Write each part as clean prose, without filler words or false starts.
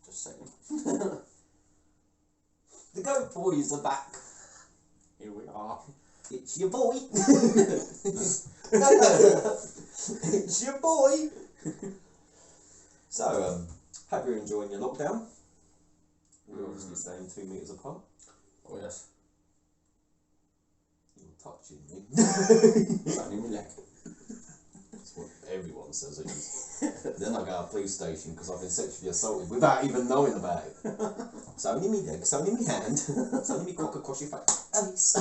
Just saying. The G.O.A.T boys are back. Here we are. It's your boy. It's your boy. So, hope you're enjoying your lockdown. We're obviously staying 2 metres apart. Oh yes. You're touching me. Only my leg. That's what everyone says it is. Then I go to a police station because I've been sexually assaulted without even knowing about it. It's only me leg, it's only me hand, it's only me cock across your face. Alice.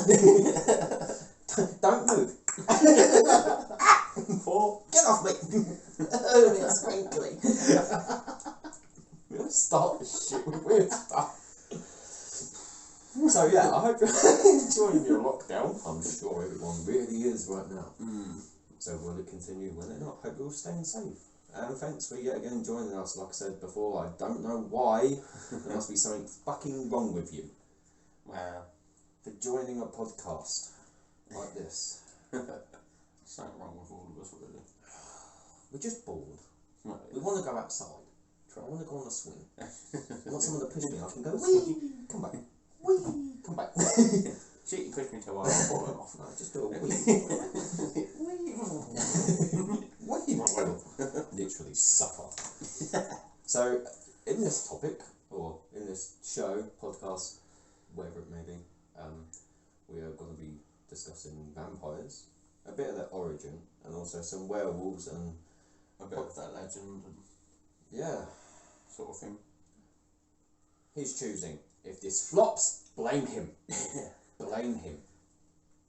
Don't move. Get off me. It's crinkly. We'll start this shit with weird stuff. So yeah, I hope you're enjoying your lockdown. I'm sure everyone really is right now. So will it continue? Will it not? Hope you're all staying safe. And thanks for yet again joining us. Like I said before, I don't know why. There must be something fucking wrong with you. Wow. For joining a podcast like this. Something wrong with all of us, really. We're just bored. Right. We want to go outside. I want to go on a swing. I want someone to push me. I can go, wee, come back. Wee, come back. Shit, you pushed me till I was falling off. No, just do a wee. Literally suffer. So, in this topic, or in this show, podcast, whatever it may be, we are going to be discussing vampires, a bit of their origin, and also some werewolves and A bit of that legend and yeah, sort of thing. he's choosing. If this flops, blame him. Blame him.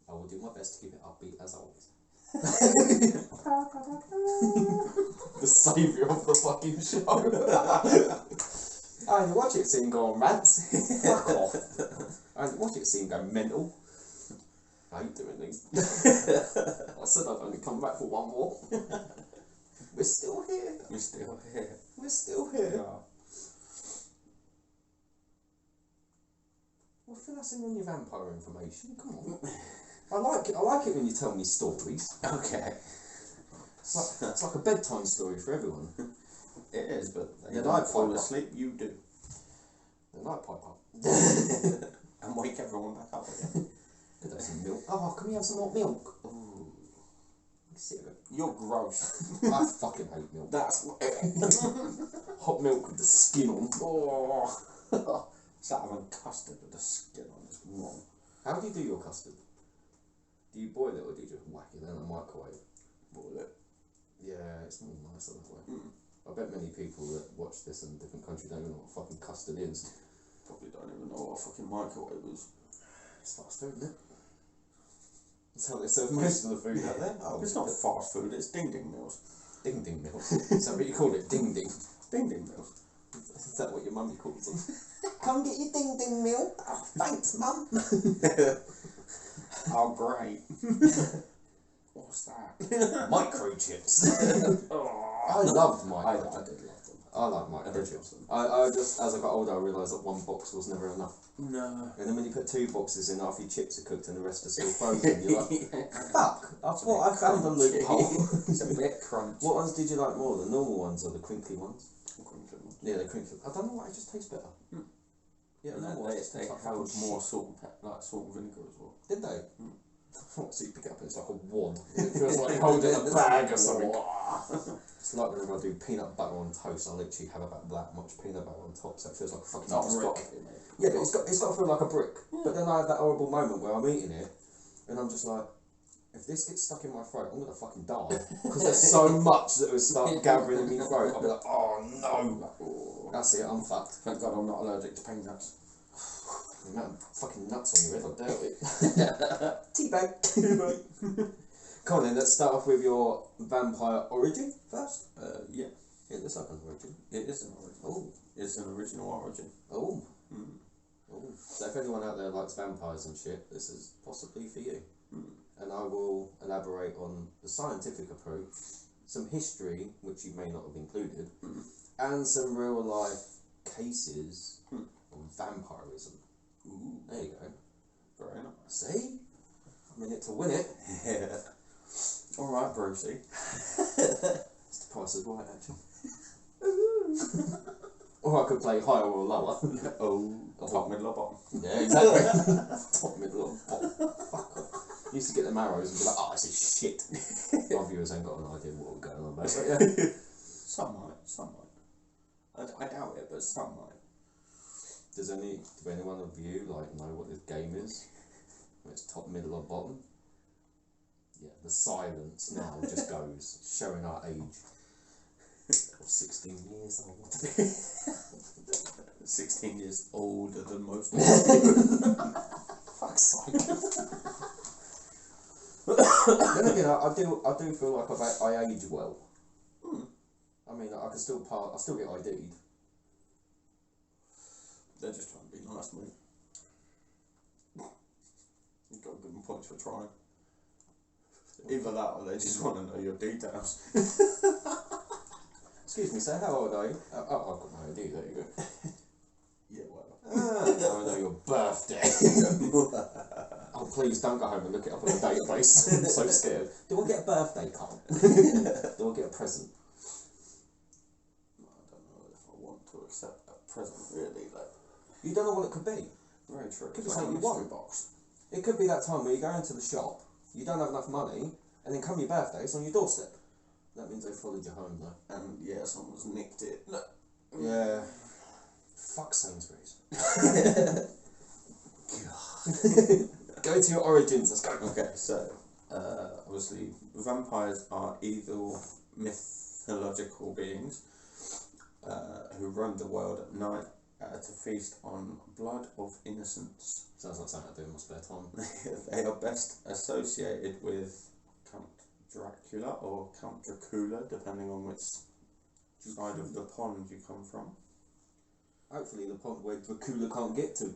I will do my best to keep it upbeat as always. The saviour of the fucking show. I watch it see him go on rants. Fuck off. I watch it see him go mental. I hate doing these. I said I'd only come back for one more. We're still here. We're still here. We're still here. Yeah. Well, fill us in on your vampire information. Come on. I like it when you tell me stories. Okay. It's like a bedtime story for everyone. It is, but Then don't I fall pipe up. asleep, you do. Then I pipe up. And wake everyone back up again. Could have some milk. Oh, can we have some hot milk? Ooh. Cigarette. You're gross. I fucking hate milk. That's Hot milk with the skin on. oh. It's like having custard with the skin on. It's wrong. How do you do your custard? Do you boil it or do you just whack it in a microwave? Boil it. Yeah, it's more nicer that way. Mm. I bet many people that watch this in different countries don't even know what fucking custard is. Probably don't even know what a fucking microwave is. It's fast food, isn't it? That's how they serve most of the food out there. Oh, It's not fast food, it's ding ding meals. Ding ding meals. Is that what you call it? Ding ding. Ding ding meals. Is that what your mummy calls them? Come get your ding ding meal. Oh, thanks, mum. Oh, great. What's that? Microchips. Oh. I loved I microchips. did love them. I like I did love microchips. them. I just, as I got older, I realised that one box was never enough. No. And then when you put 2 boxes in, half your chips are cooked and the rest are still frozen, you're like, fuck, I thought I found a loophole. It's a bit crunchy. What ones did you like more, the normal ones or the crinkly ones? Yeah, the crinkly. I don't know why, it just tastes better. Mm. Yeah, And the normal they ones just taste like held fucking more shit. salt and like salt and vinegar as well. Did they? Mm. So you pick it up and it's like a wad. It feels like you're holding a bag or something. It's like whenever I do peanut butter on toast, I literally have about that much peanut butter on top, so it feels like a fucking brick. Yeah, but it's got to feel like a brick. Yeah. But then I have that horrible moment where I'm eating it, and I'm just like, if this gets stuck in my throat, I'm gonna fucking die. Because there's so much that will start gathering in my throat. I'll be like, oh no. That's it, I'm fucked. Thank God I'm not allergic to peanuts. The amount of fucking nuts on your head, I doubt it. Teabag. Come on then, let's start off with your vampire origin first. Yeah. Yeah, there's like an origin. It is an origin. Oh. It's an original origin. Oh. Mm. Oh. So if anyone out there likes vampires and shit, this is possibly for you. Mm. And I will elaborate on the scientific approach, some history, which you may not have included, and some real life cases of vampirism. Ooh. There you go. Very nice. See? I'm in it to win it. Alright, Brucey. It's the price of right, actually. Or I could play higher or lower. Top, middle or bottom. Yeah, exactly. Top, middle or bottom. Fuck off. Used to get the marrows and be like, oh, this is shit. Our viewers ain't got an idea what we're going on about. But yeah. Some might. I doubt it, but some might. Do any one of you know what this game is? When it's top, middle or bottom? Yeah, the silence now just goes, showing our age. 16 years old. 16 years older than most. Fuck's sake. Then again, I do feel like I age well. I mean, I can still I still get ID'd. They're just trying to be nice, mate. You've got to give them points for trying. Either that or they just want to know your details. Excuse me, sir, how old are you? Oh, I've got my ID, there you go. Yeah, whatever. Now I know your birthday. Oh, please don't go home and look it up on the database. I'm so scared. Do I get a birthday card? Do I get a present? I don't know if I want to accept a present, really. You don't know what it could be. Very true. It could be something you want. Box. It could be that time where you go into the shop, you don't have enough money, and then come your birthday, it's on your doorstep. That means they followed you home, though. And yeah, someone's nicked it. Look. Yeah. Fuck Sainsbury's. Go to your origins, let's go. Okay, so, obviously, vampires are evil, mythological beings who roam the world at night to feast on blood of innocents. Sounds like something I do in my spare time. They are best associated with Count Dracula or Count Dracula, depending on which side of the pond you come from. Hopefully the pond where Dracula can't get to.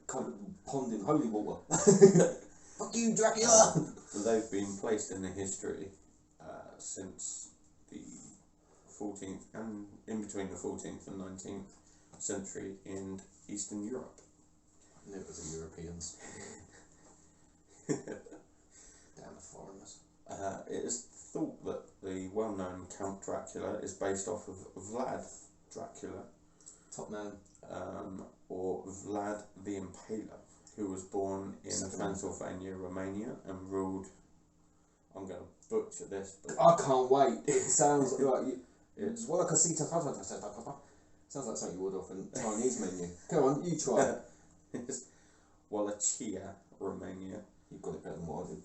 Pond in holy water. Fuck you, Dracula! They've been placed in the history since the 14th and in between the 14th and 19th century in Eastern Europe. I knew it was the Europeans. Damn the foreigners. It is thought that the well-known Count Dracula is based off of Vlad Dracula. Top man. Or Vlad the Impaler, who was born in Transylvania, Romania, and ruled. I'm going to butcher this, but I can't wait. It sounds like it's sounds like something you would off in Chinese menu. Come on, you try. It's Wallachia, Romania. You've got it better than what I did.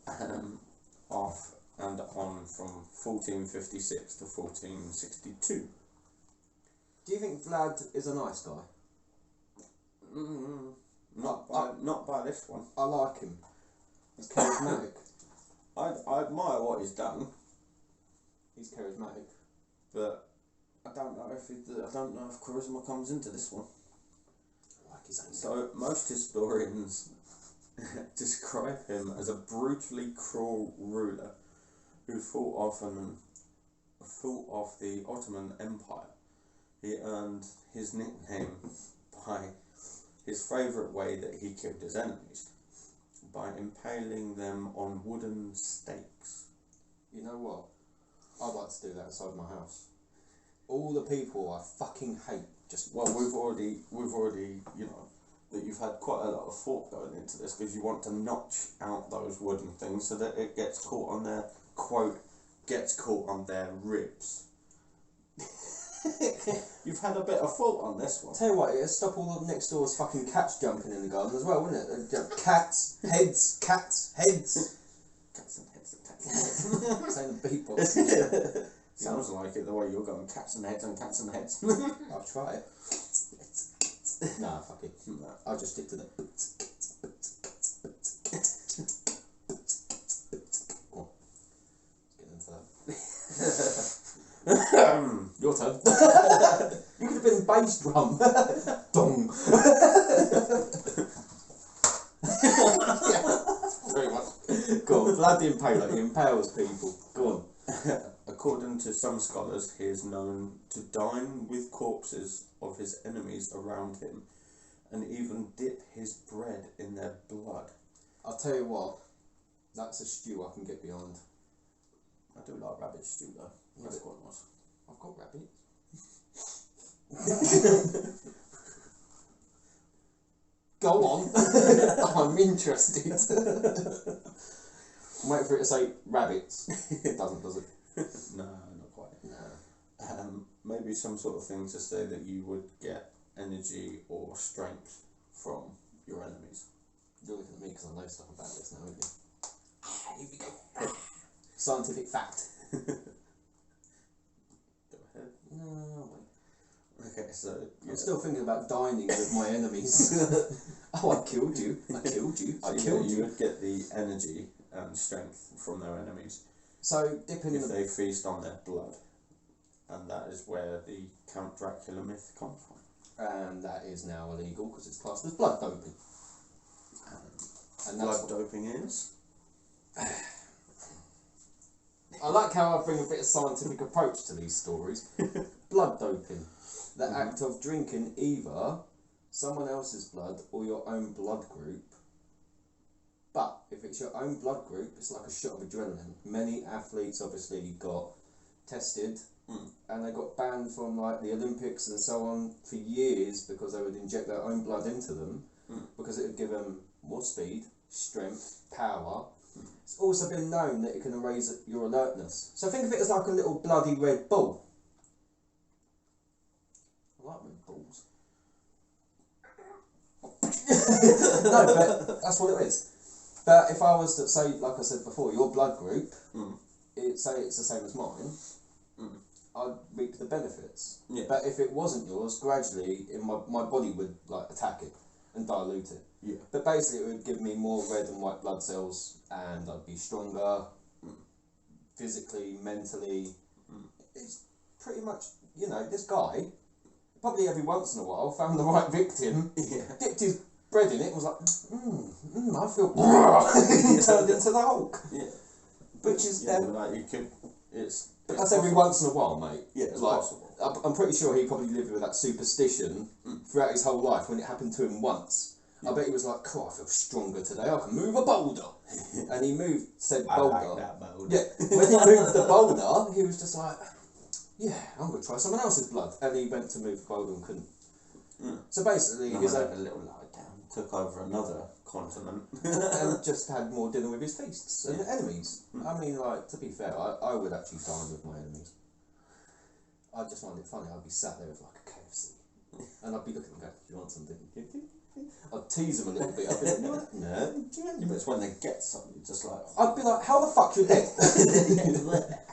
Off and on from 1456 to 1462. Do you think Vlad is a nice guy? Not by this one. I like him. He's charismatic. I admire what he's done, He's charismatic. but I don't know if charisma comes into this one. I like his anger. So most historians describe him as a brutally cruel ruler who fought off the Ottoman Empire. He earned his nickname by his favourite way that he killed his enemies, by impaling them on wooden stakes. You know what? I'd like to do that inside my house. All the people I fucking hate. Well, we've already, that you've had quite a lot of thought going into this, because you want to notch out those wooden things so that it gets caught on their, quote, gets caught on their ribs. You've had a bit of thought on this one. Tell you what, it'd stop all the next door's fucking cats jumping in the garden as well, wouldn't it? Cats, heads, cats, heads. Cats and heads and cats and heads. Saying the beatbox. Sounds like it the way you're going, cats and heads and cats and heads. I'll try it. Nah, fuck it. No. I'll just stick to the. Go on. Let's get into that. Your turn. You could have been bass drum. Dong. Very much. Go on, Vlad the Impaler. He impales people. Go on. According to some scholars, he is known to dine with corpses of his enemies around him, and even dip his bread in their blood. I'll tell you what, that's a stew I can get behind. I do like rabbit stew though. That's quite nice. I've got rabbit. Go on. I'm interested. I'm waiting for it to say rabbits. It doesn't, does it? No, not quite. No. Maybe some sort of thing to say that you would get energy or strength from your enemies. You're looking at me because I know stuff about this now, aren't you? Here we go. Scientific fact. Go ahead. No, wait. Okay, so I'm still thinking about dining with my enemies. Oh, I killed you. I killed you. I killed you you. would get the energy and strength from their enemies So, dipping in if the... they feast on their blood, and that is where the Count Dracula myth comes from. And that is now illegal because it's classed as blood doping. And that's Blood doping is? I like how I bring a bit of scientific approach to these stories. Blood doping. The act of drinking either someone else's blood or your own blood group. But if it's your own blood group, it's like a shot of adrenaline. Many athletes obviously got tested and they got banned from like the Olympics and so on for years because they would inject their own blood into them because it would give them more speed, strength, power. It's also been known that it can raise your alertness. So think of it as like a little bloody red ball. I like red balls. No, but that's what it is. But if I was to say, like I said before, your blood group, say it's the same as mine, I'd reap the benefits. Yeah. But if it wasn't yours, gradually my body would like attack it and dilute it. Yeah. But basically it would give me more red and white blood cells and I'd be stronger physically, mentally. It's pretty much, you know, this guy, probably every once in a while, found the right victim, dipped his bread in it and was like, I feel turned into the Hulk. Yeah. Which is like you could, but that's every once in a while, mate. Yeah, it's like, possible. I'm pretty sure he probably lived with that superstition throughout his whole life. When it happened to him once, I bet he was like, cool, I feel stronger today, I can move a boulder. And he moved said boulder. I like that boulder. Yeah, when he moved the boulder, he was just like, yeah, I'm going to try someone else's blood. And he went to move the boulder and couldn't. So basically, he his had a little lie down, took over another continent. and just had more dinner with his feasts and enemies. I mean, like, to be fair, I would actually dine with my enemies. I just find it funny, I'd be sat there with like a KFC and I'd be looking at them going, do you want something? I'd tease them a little bit, I'd be like, no, Yeah, but it's when they get something, just like... I'd be like, how the fuck you dead?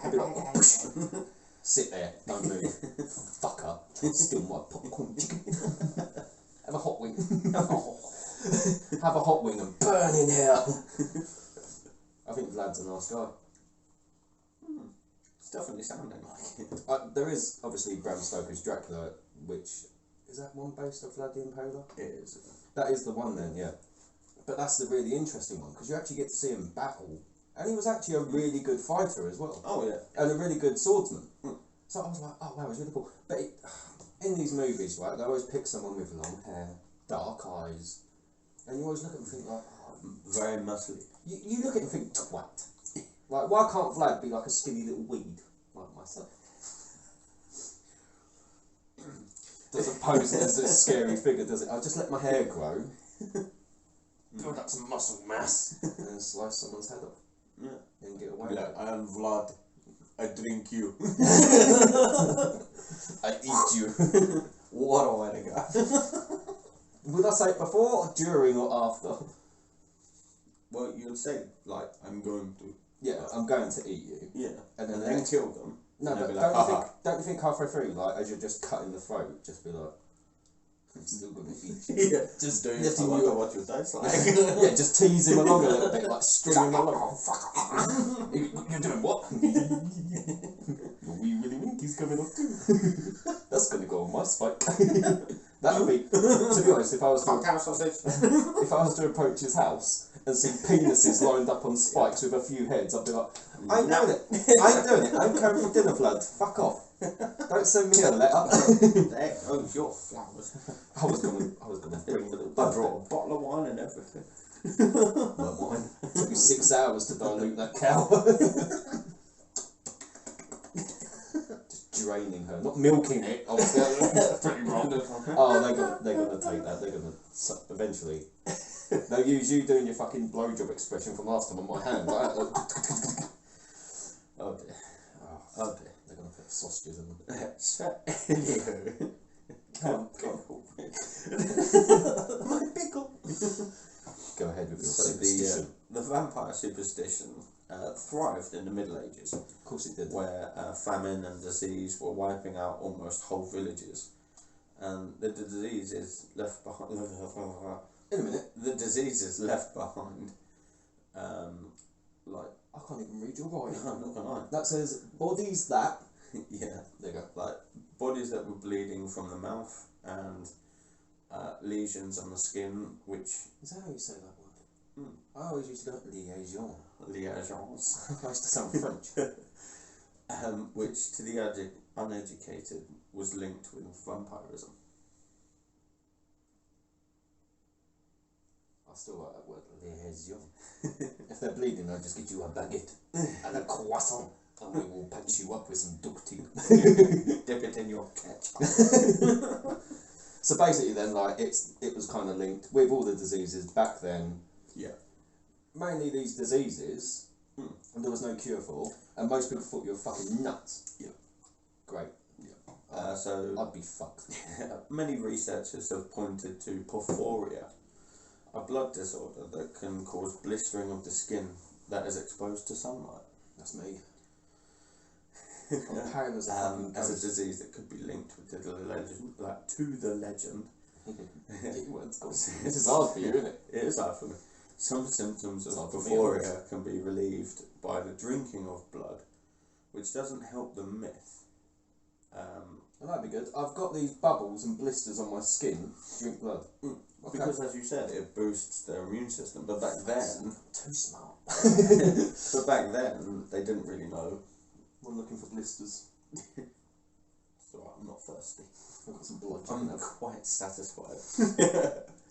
I'd be like, oh, sit there, don't move. Fucker, try to steal my popcorn chicken. Have a hot wing. Have a hot wing and burn in hell. I think Vlad's a nice guy. It's definitely sounding like it. There is obviously Bram Stoker's Dracula, which is that one based on Vlad the Impaler? It is. That is the one then, yeah. But that's the really interesting one because you actually get to see him battle, and he was actually a really good fighter as well. Oh yeah. And a really good swordsman. So I was like, oh wow, it's really cool. But in these movies, right, they always pick someone with long hair, dark eyes, and you always look at them and think like, very muscly. You look at him and think, twat. Like, why can't Vlad be like a skinny little weed like myself? Doesn't pose as a scary figure, does it? I'll just let my hair grow, build up some muscle mass, and slice someone's head off. Yeah. And get away. Like, I am Vlad. I drink you. I eat you. What a way to go. Would I say it before, during, or after? Well, you'd say, like, I'm going to. Yeah, I'm going to eat you. Yeah. And then, then kill them. No, but be like, don't you think halfway through, like, as you're just cutting the throat, just be like, I'm still going to eat you. Yeah. Just do it. I wonder what your taste like. Yeah, just tease him along a little bit, like string him along. You're doing what? Your wee Willy Winky's coming up too. That's going to go on my spike. That would be, to be honest, if I was to approach his house and see penises lined up on spikes with a few heads, I'd be like, I ain't doing it. I ain't doing it. I'm coming for dinner, Vlad. Fuck off. Don't send me a letter. There goes your flowers. I was gonna bring a little. I brought a bottle of wine and everything. Well, wine. It took me 6 hours to dilute that cow. Just draining her, not milking it. Obviously, pretty wrong. Oh, they're gonna take that. They're gonna eventually. They'll use you doing your fucking blowjob expression from last time on my hand. Right? Oh dear. Oh dear. They're gonna put sausages in them. Anywho. Pickle. My pickle. Go ahead with your So superstition. the vampire superstition thrived in the Middle Ages. Of course it did. Where famine and disease were wiping out almost whole villages. And the disease is left behind. In a minute. The disease is left behind. Like I can't even read your writing. I'm not gonna lie. That says bodies that. Yeah. There you go. Like bodies that were bleeding from the mouth and lesions on the skin, which Is that how you say that word? Mm. I always used to go liaison. liaisons, I used to sound French. which to the uneducated was linked with vampirism. I still like that word, liaison. If they're bleeding, I'll just get you a baguette and a croissant, and we will patch you up with some duct tape. Dip it in your ketchup. So basically, then, like it was kind of linked with all the diseases back then. Yeah. Mainly these diseases, Mm. and there was no cure for, and most people thought you were fucking nuts. Yeah. Great. So I'd be fucked. many researchers have pointed to porphyria, a blood disorder that can cause blistering of the skin that is exposed to sunlight. That's me. I'm pale as a fucking as a ghost. disease that could be linked with the legend, to the legend. This is hard for you, isn't it? It is hard for me. Some symptoms It's of hard for me, porphyria can be relieved by the drinking of blood, which doesn't help the myth. Well, that'd be good. I've got these bubbles and blisters on my skin. Drink blood. Okay. Because, as you said, it boosts their immune system. But back then, Too smart. they didn't really know. I'm looking for blisters. So I'm not thirsty. I've got some blood. I'm quite satisfied.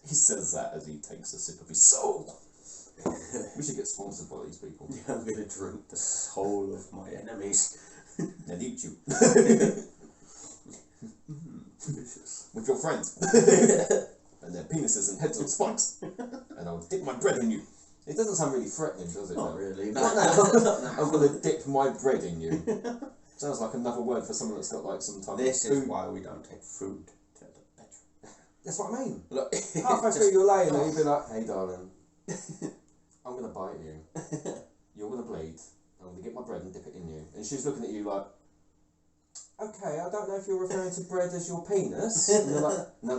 He says that as he takes a sip of his soul. We should get sponsored by these people. Yeah, I'm gonna drink the soul of my enemies. And eat you. Delicious. With your friends. And their penises and heads on spikes. And I'll dip my bread in you. It doesn't sound really threatening, does it? Not really. No. I'm going to dip my bread in you. Sounds like another word for someone that's got like some type This of is food. why we don't take food to the bedroom. That's what I mean. Look, Halfway through you're laying there, you'd be like, hey darling, I'm going to bite you. You're going to bleed. I'm going to get my bread and dip it in you. And she's looking at you like, okay, I don't know if you're referring to bread as your penis. And you're like, no.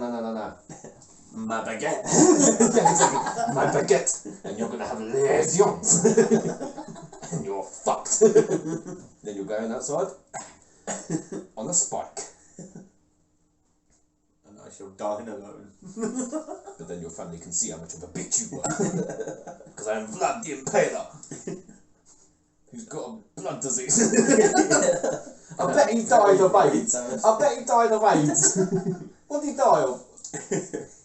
my baguette. Yeah, exactly. My baguette. And you're going to have liaisons. And you're fucked. Then you're going outside on a spike. And I shall dine alone. But then your family can see how much of a bitch you were. Because I am Vlad the Impaler. Who's got a blood disease. I bet he died of AIDS. What did he die of?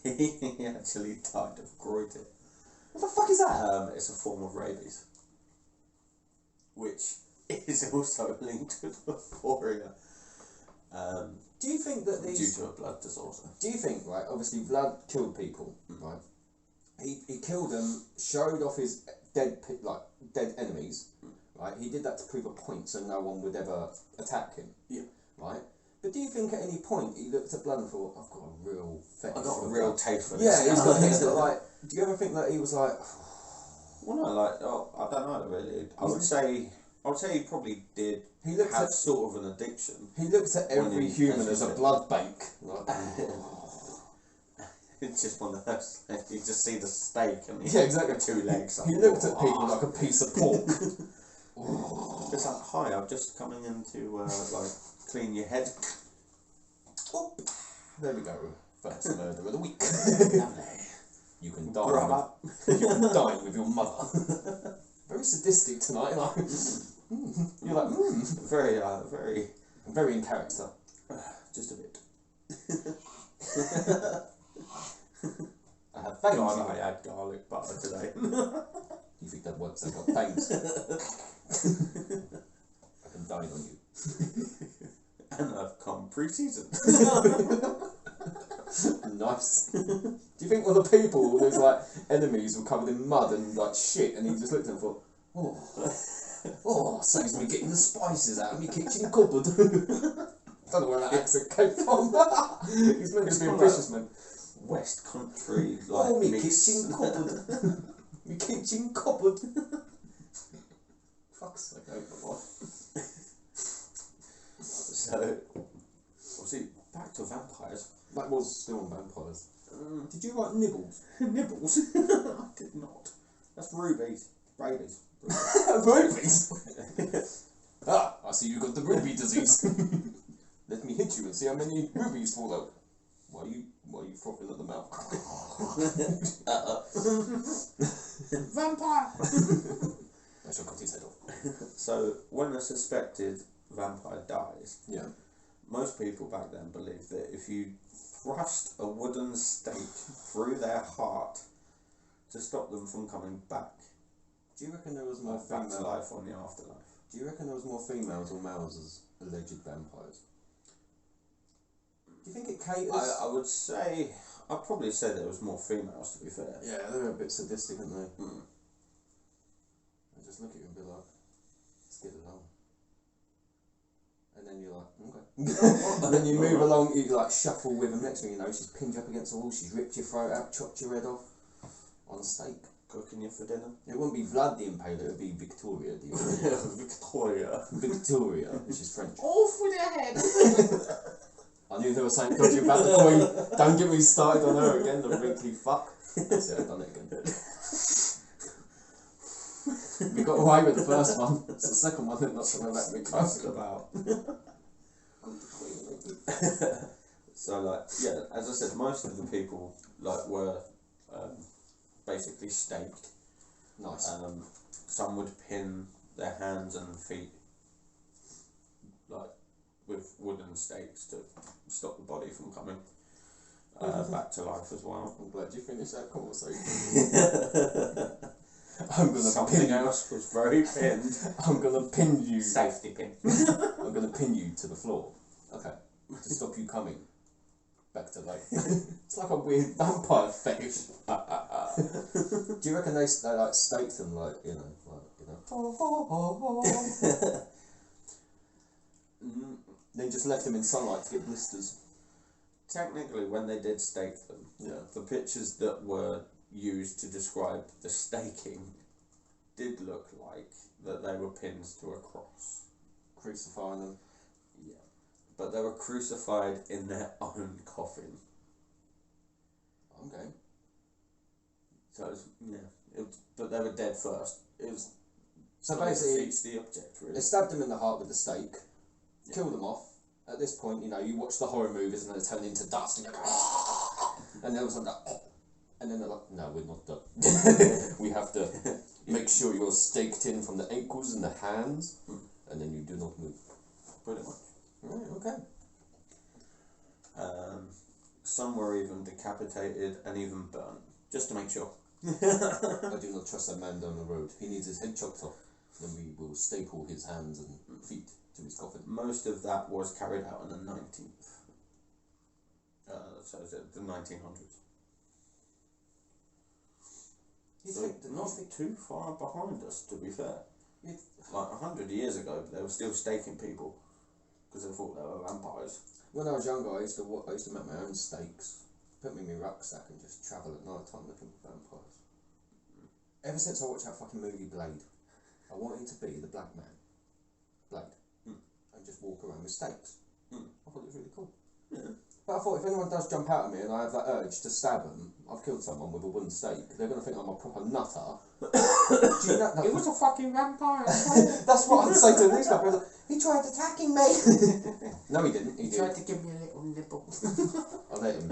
He actually died of G.O.A.T. What the fuck is that? It's a form of rabies, which is also linked with porphyria. Do you think that Due to a blood disorder. Do you think, right, obviously Vlad killed people, right? He killed them, showed off his dead enemies, right? He did that to prove a point so no one would ever attack him. Yeah. Right? But do you think at any point he looked at blood and thought, I've got a real fetish I got for a real blood. taste for this. Yeah, he's got like, do you ever think that he was like, Well, no, I don't know really. I would say he probably did he looks have at sort of an addiction. he looks at When every he- human as you as a said. blood bank. Like, It's just one of those. You just see the steak and yeah, exactly. 2 legs. He looked at people like a piece of pork. It's like, hi, I'm just coming in to clean your head. Oh, there we go. First murder of the week. Lovely. You can Grab dine. up. You can dine with your mother. Very sadistic tonight. Like, you're like, Very, very in character. just a bit. I have fangs. God, I had garlic butter today. You think that works? I've got fangs. I can dine on you. And Nice. Do you think all the people, all those like enemies, were covered in mud and like shit, and he just looked at them and thought, oh, saves me getting the spices out of my kitchen cupboard. Don't know where that accent came from. He's meant to be a fisherman. West Country, like Oh, me mix. kitchen cupboard. Me kitchen cupboard. Fuck's sake, I hope not. So, obviously, back to vampires. That was still on vampires. Did you write nibbles? Nibbles? I did not. That's rubies. Rabies. Rubies? Ah, I see you got the ruby disease. Let me hit you and see how many rubies fall out. Why are you frothing at the mouth? Vampire! I shall cut his head off. So, when a suspected vampire dies, Yeah. most people back then believed that if you thrust a wooden stake through their heart to stop them from coming back, Do you reckon there was more back to female? life on the afterlife. Do you reckon there was more females or males as alleged vampires? Do you think it caters? I would say, I'd probably say there was more females, to be fair. Yeah, they're a bit sadistic, aren't they? Mm. They just look at you and be like, let's get along. And then you're like, okay. And then you move along, you like shuffle with them. Next thing you know, she's pinned you up against the wall, she's ripped your throat out, chopped your head off on a stake. Cooking you for dinner. It wouldn't be Vlad the Impaler, it would be Victoria the Impaler. Victoria. Victoria, which is French. Off with your head! I knew they were saying dodgy about the Queen. Don't get me started on her again, the wrinkly fuck. That's it, I've done it again. We got away with the first one. It's the second one that not something that we Talking about. So, like, yeah, as I said, most of the people like were basically staked. Nice. Some would pin their hands and feet like with wooden stakes to stop the body from coming back to life as well. I'm glad you finished that conversation. I'm gonna Something pin you. else was very pinned. I'm gonna pin you. Safety pin. I'm gonna pin you to the floor. Okay. To stop you coming back to life. It's like a weird vampire fetish. Do you reckon they like staked them like you know? Then just left them in sunlight to get blisters. Technically, when they did stake them, Yeah. the pictures that were used to describe the staking did look like that they were pins to a cross. Crucifying them. Yeah. But they were crucified in their own coffin. Okay. So, it was, yeah. But they were dead first. It was. So it basically, defeats the object, really. they stabbed them in the heart with a stake, killed them off. At this point, you know, you watch the horror movies and they turn into dust and you're like, and there was like that, and then they're like, no, we're not done. We have to make sure you're staked in from the ankles and the hands, and then you do not move. Pretty much. Right, okay. Some were even decapitated and even burnt, just to make sure. I do not trust that man down the road. He needs his head chopped off. Then we will staple his hands and feet to his coffin. Most of that was carried out in the 19th. So the 1900s. So not too far behind us, to be fair. Like 100 years ago, they were still staking people because they thought they were vampires. When I was younger, I used to make my own stakes, put them in my rucksack, and just travel at night time looking for vampires. Ever since I watched that fucking movie Blade, I wanted to be the black man, Blade, and just walk around with stakes. I thought it was really cool. Yeah. But I thought if anyone does jump out at me and I have that urge to stab them, I've killed someone with a wooden stake. They're going to think I'm a proper nutter. Do you know? It was a fucking vampire. That's what I'd say to the newspaper. Like, he tried attacking me. No, he didn't. He tried to give me a little nibble. I'll let him.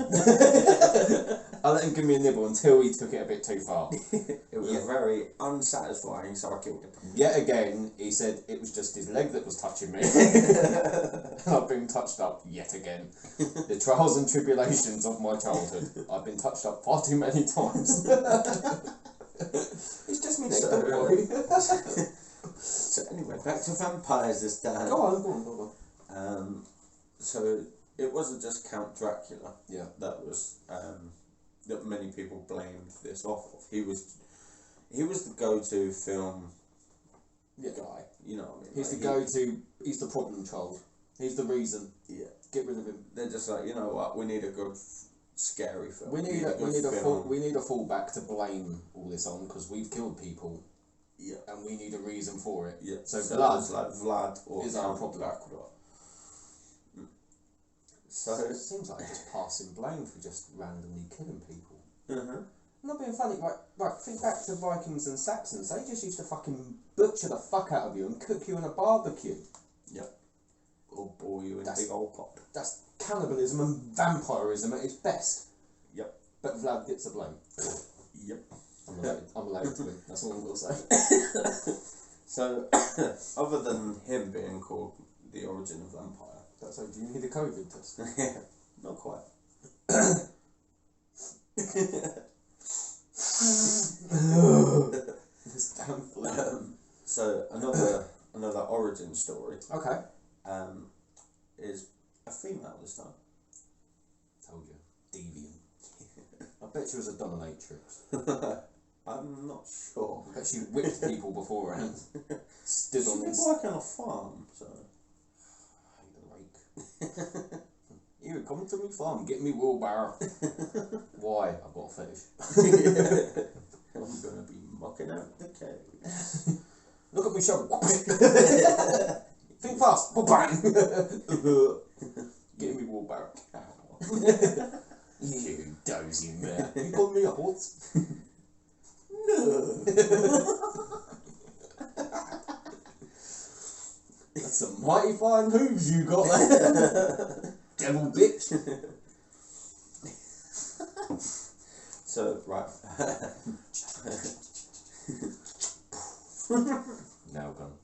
I'll let him give me a nibble until he took it a bit too far. It was very unsatisfying, so I killed him. Yet again, he said it was just his leg that was touching me. And I've been touched up yet again. The trials and tribulations of my childhood. I've been touched up far too many times. It's just me, next don't worry. So anyway, back to vampires this time. Go on. So it wasn't just Count Dracula. Yeah. That was that many people blamed this off of. He was the go-to film guy. You know what I mean? He's like the go-to. He's the problem child. He's the reason. Yeah. Get rid of him. They're just like, you know what? We need a good, scary film. We need a fallback to blame all this on because we've killed people. Yeah. And we need a reason for it. Yeah. So Blood, like Vlad or is our problem. Dracula. So it seems like just passing blame for just randomly killing people. I'm not being funny, right, think back to Vikings and Saxons. They just used to fucking butcher the fuck out of you and cook you in a barbecue. Yep. Or boil you in a big old pot. That's cannibalism and vampirism at its best. Yep. But Vlad gets the blame. Yep. I'm allowed to win. That's all I'm going to say. So, other than him being called the origin of vampire. So do you need a COVID test? Yeah, not quite. This damn flu. So another origin story. Okay. Is a female this time. Told you, deviant. I bet she was a dominatrix. I'm not sure. I bet she whipped people beforehand. Stood on this. She did work on a farm, so. You come to me farm, get me wheelbarrow. Why? I've got a fetish. I'm gonna be mucking out the caves. Look at me shovel. Think fast. Bang. Get me wheelbarrow. You dozy man. You call me a horse? No. That's some mighty fine hooves you got there. Devil bitch. So, right. Now gone.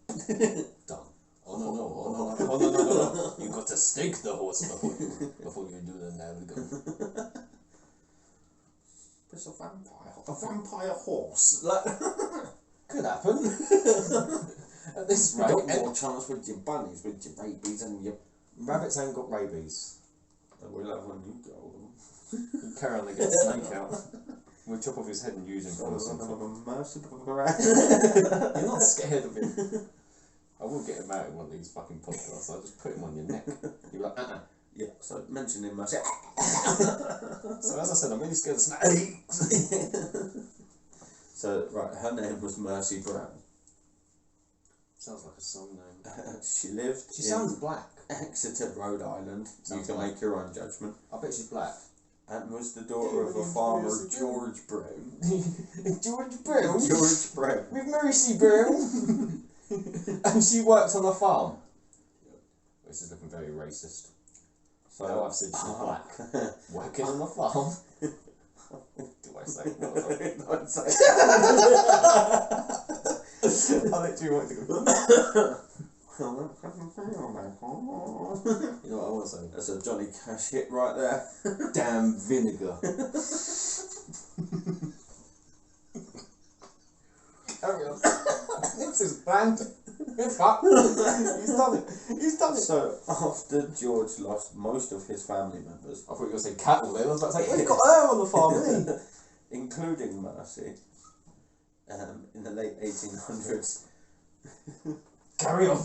Done. Oh no. You got to stake the horse before you do the nail gun. It's a vampire. A vampire horse. Like could happen. At this rate, got more chance with your bunnies, with your rabies and your rabbits ain't got rabies. We'll have when you go. You carry on to get a snake out. We'll chop off his head and use him for something. You're not scared of him. I will get him out in one of these fucking podcasts. I'll just put him on your neck. You'll be like, Yeah, so mention him mercy. So as I said, I'm really scared of snakes. So, right, her name was Mercy Brown. Sounds like a song name. She lived She in sounds black. Exeter, Rhode Island. Sounds you can black. make your own judgment. I bet she's black. And was the daughter of a farmer, George Brown. George Brown? George Brown. With Mercy Brown. And she worked on a farm. This is looking very racist. So now I've said she's black. Working on a farm. Do I say? Don't say. I literally want to go. You know what I want to say? That's a Johnny Cash hit right there. Damn vinegar. Carry on. This is banter. He's done it. He's done it. So, after George lost most of his family members... I thought you were going to say cattle then. I was about to say, well, he's got her on the farm, isn't he? Including Mercy. In the late 1800s. Carry on.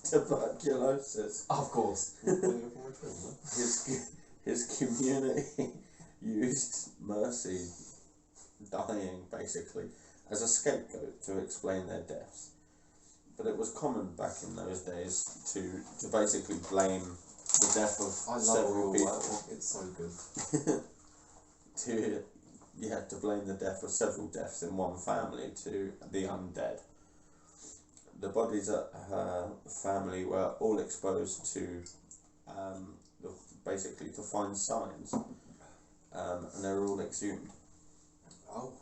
Tuberculosis. Of course. His community used Mercy dying, basically, as a scapegoat to explain their deaths. But it was common back in those days to basically blame the death of several people. It's so good. to blame the death of several deaths in one family to the undead. The bodies at her family were all exposed to, basically to find signs, and they were all exhumed. Oh.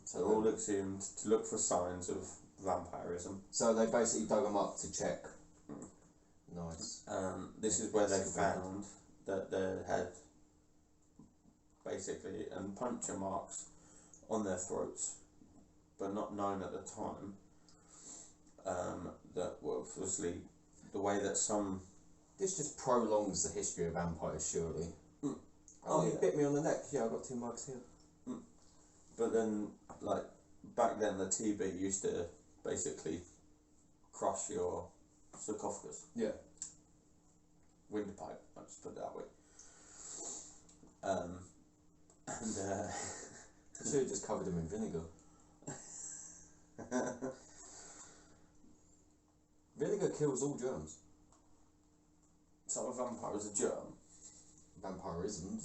So they're all exhumed to look for signs of vampirism. So they basically dug them up to check. Nice. This is where they found that they had basically and puncture marks on their throats, but not known at the time. That were obviously the way that some This just prolongs the history of vampires, surely. Mm. Oh, you yeah. bit me on the neck. Yeah, I've got 2 marks here. But then, like, back then the TB used to basically crush your sarcophagus. Yeah. Windpipe, I'll just put it that way. And I should have just covered him in vinegar. Vinegar kills all germs. So a vampire is a germ. Vampirisms.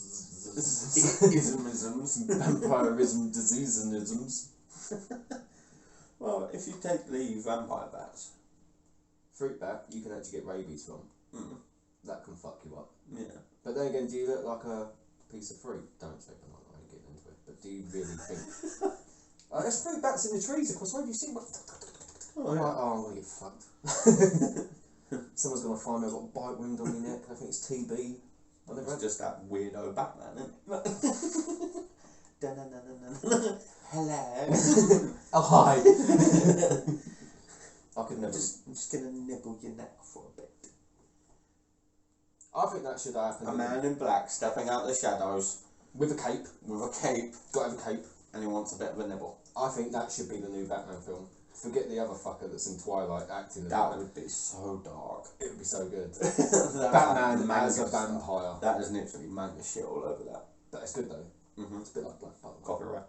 Ismisms. Vampirism diseaseisms. Well, if you take the vampire bats. Fruit bat, you can actually get rabies from. Mm. That can fuck you up. Yeah. But then again, do you look like a piece of fruit? Don't say banana, I ain't getting into it. But do you really think... there's fruit bats in the trees across the road, you see what... Oh, I'm yeah. like, oh, I'm going to get fucked. Someone's going to find me, I've got a bite wound on my neck, I think it's TB. It's just that weirdo Batman, isn't it? Hello. Oh, hi. I could never... I'm just going to nibble your neck for a bit. I think that should happen. A man in black stepping out the shadows with a cape. with a cape, Got to have a cape. and he wants a bit of a nibble. I think that should be the new Batman film. Forget the other fucker that's in Twilight acting as That Batman. would be so dark. It would be so good. That Batman manga as a stuff. vampire. That is literally manga shit all over that. But it's good though. Mm-hmm. It's a bit like Black Button. Copyright.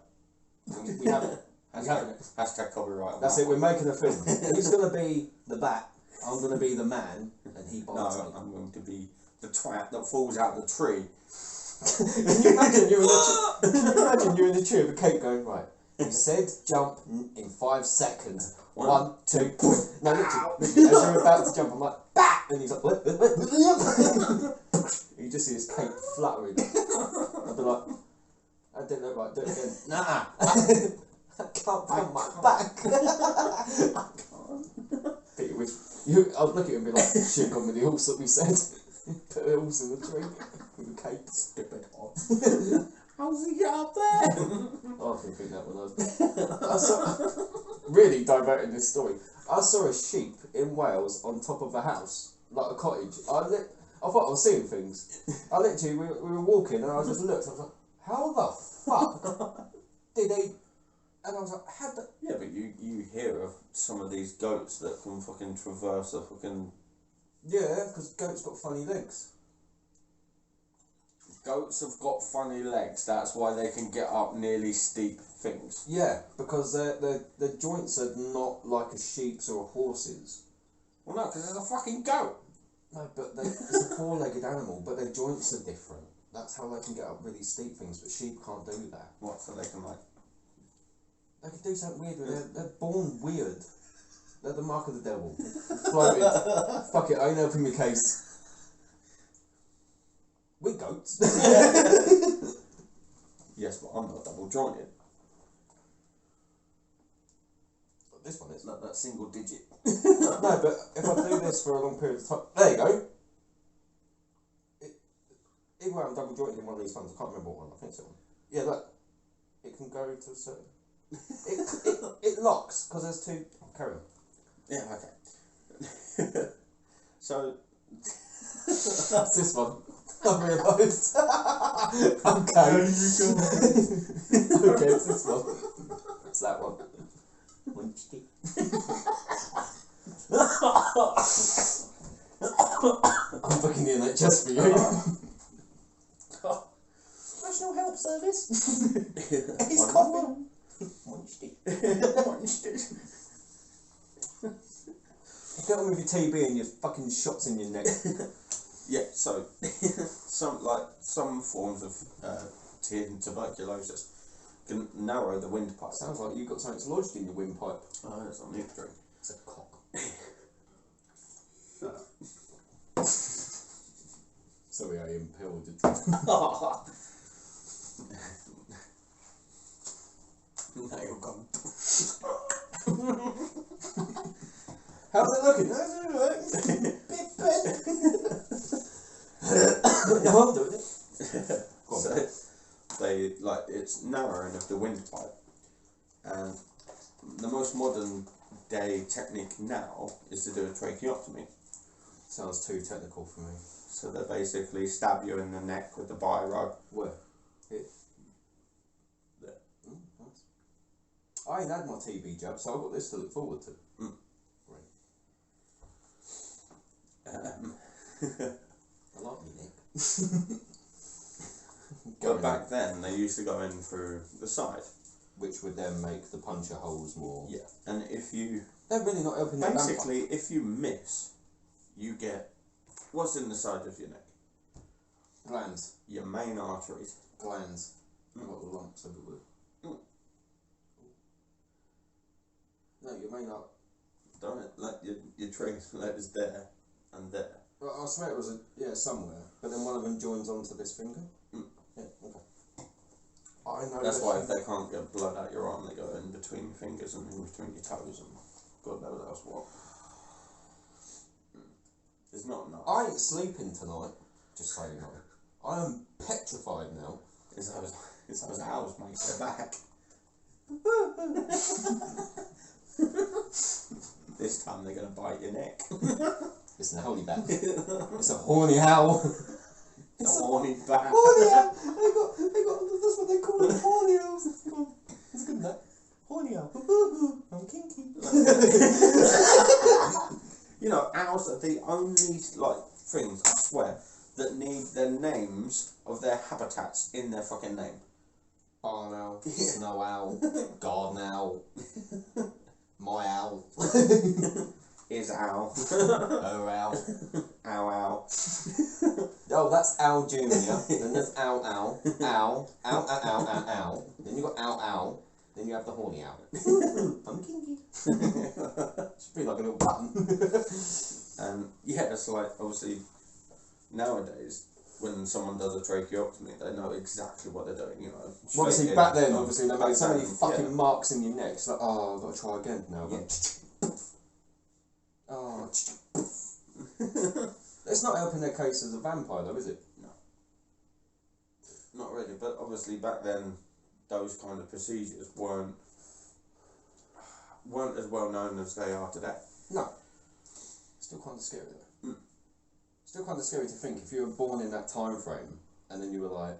We have it. We have it. Hashtag copyright. on That's that it, we're one. making a film. He's going to be the bat, I'm going to be the man, and he bites No, me. I'm going to be the twat that falls out the tree. Can you imagine you're in the can you imagine you're in the tree with a cape going, right, you said jump in 5 seconds. 1, 2, no, literally, as you're about to jump, I'm like, bah! And he's like, what? You just see his cape fluttering. I'd be like, that didn't look right, do it again. Nah! I can't find my back. Peter, I'd look at him and be like, shit, gone with the horse that we said. Put the horse in the tree with a cape. Stupid horse. How's he get up there? I often think that when I saw, really diverting this story. I saw a sheep in Wales on top of a house, like a cottage. I thought I was seeing things. I literally, we were walking and I just looked, I was like, how the fuck did they... And I was like, how the... Yeah, but you hear of some of these goats that can fucking traverse a fucking... Yeah, because goats got funny legs. Goats have got funny legs, that's why they can get up nearly steep things. Yeah, because their joints are not like a sheep's or a horse's. Well, no, because there's a fucking goat. No, but it's a 4-legged animal, but their joints are different. That's how they can get up really steep things, but sheep can't do that. What, so they can like... They can do something weird, but they're born weird. They're the mark of the devil. Floated. Fuck it, I ain't helping my case. We're goats. Yes, but I'm not double jointed. This one is. Like that single digit. No, but if I do this for a long period of time... There you go. Either way, I'm double jointed in one of these ones. I can't remember what one. I think it's that one. Yeah, look. It can go to a certain... it locks, because there's 2... Carry on. Yeah, okay. So... That's this one. I realised. Okay. Okay, it's this one. It's that one. I'm booking the NHS for you. National Health Service. He's coughing. Get on with your TB and your fucking shots in your neck. Yeah, so some forms of tuberculosis can narrow the windpipe. Sounds like you've got something lodged in your windpipe. Oh, it's on the drink. It's a cock. Shut up. Sorry, I impaled it. Nail gun. How's it looking? How's it looking? Bit pen. I'll do it. Go on. So it's narrowing of the windpipe, and the most modern day technique now is to do a tracheotomy. Sounds too technical for me. So they basically stab you in the neck with the biro. Where? Here? There. Nice. I ain't had my TB jab, so I've got this to look forward to. Great. I like me neck. But back then, they used to go in through the side. Which would then make the puncture holes more... Yeah. And if you... They're really not helping the basically, if you miss, you get... What's in the side of your neck? Glands. Your main arteries. Glands. I've got lumps everywhere. No, your main artery. Don't it? Like your trace letters there and there. Well, I swear it was somewhere, but then one of them joins onto this finger. Yeah, okay. I know. That's why if they can't get blood out your arm, they go in between your fingers and in between your toes and God knows else what. It's not enough. I ain't sleeping tonight. Just so you know, I am petrified now. It's those owls, mate. They're back. This time they're gonna bite your neck. It's an owly bat. It's a horny owl. It's a horny bat. Horny owl. They got. That's what they call them. Horny owls. It's good that. Horny owl. I'm kinky. You know, owls are the only things, I swear, that need their names of their habitats in their fucking name. Barn owl. Snow owl. Garden owl. My owl. Is owl. Oh owl. Ow ow. Oh, that's Owl Junior. Then there's Owl Owl. Owl. Owl Owl Owl Owl Owl. Then you got Owl Owl. Then you have the horny owl. I'm kinky. Should be like a little button. Yeah, it's like obviously nowadays when someone does a tracheotomy, they know exactly what they're doing. You know. Well, obviously back then, obviously they made so many fucking marks in your neck. It's like, oh, I've got to try again now. Yeah. Oh. It's not helping their case as a vampire, though, is it? No. Not really, but obviously back then, those kind of procedures weren't as well known as they are today. No. Still kind of scary, though. Still kind of scary to think if you were born in that time frame and then you were like,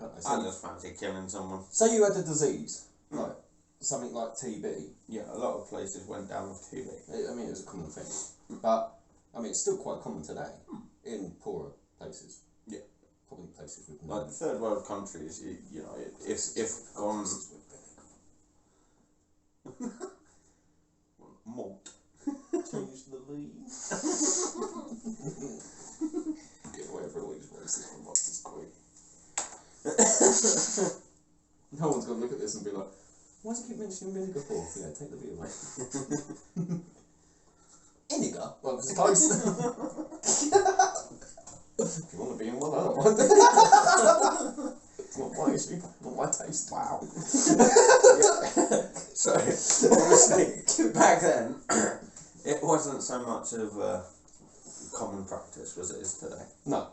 I just fancy killing someone. Say you had a disease, like something like TB. Yeah, a lot of places went down with TB. I mean, it was a common thing, but I mean, it's still quite common today in poorer places. Yeah, probably places with like third world countries. You know, if gone malt. Change the lead. Get away from all these voices from Ross is great. No one's going to look at this and be like, why do you keep mentioning vinegar for? Yeah, take the beer away. Vinegar? Well, it's close. If you want to be in one, I don't mind. It's not my issue, not my taste. Wow. So, obviously, back then, it wasn't so much of a common practice as it is today. No.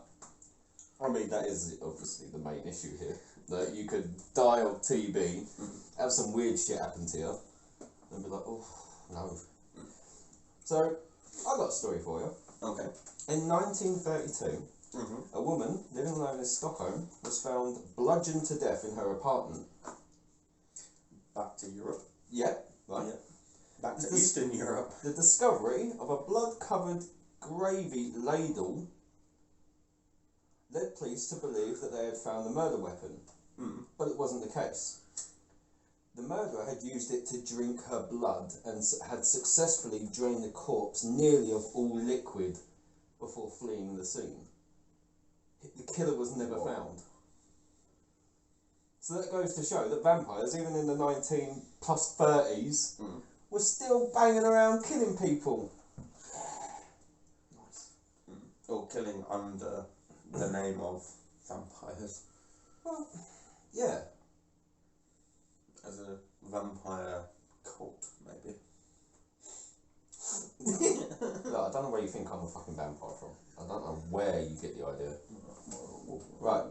I mean, that is obviously the main issue here. That you could die of TB, have some weird shit happen to you, and be like, oh, no. So, I got a story for you. Okay. In 1932, a woman living alone in Stockholm was found bludgeoned to death in her apartment. Back to Europe. Yep. Right. Yeah. Back to Eastern Europe. The discovery of a blood-covered gravy ladle led police to believe that they had found the murder weapon, but it wasn't the case. The murderer had used it to drink her blood and had successfully drained the corpse nearly of all liquid before fleeing the scene. The killer was never found. So that goes to show that vampires, even in the 19+30s, were still banging around killing people. Nice. Or killing under the name of vampires. Well, yeah. As a vampire cult, maybe. Look, I don't know where you think I'm a fucking vampire from. I don't know where you get the idea. Right.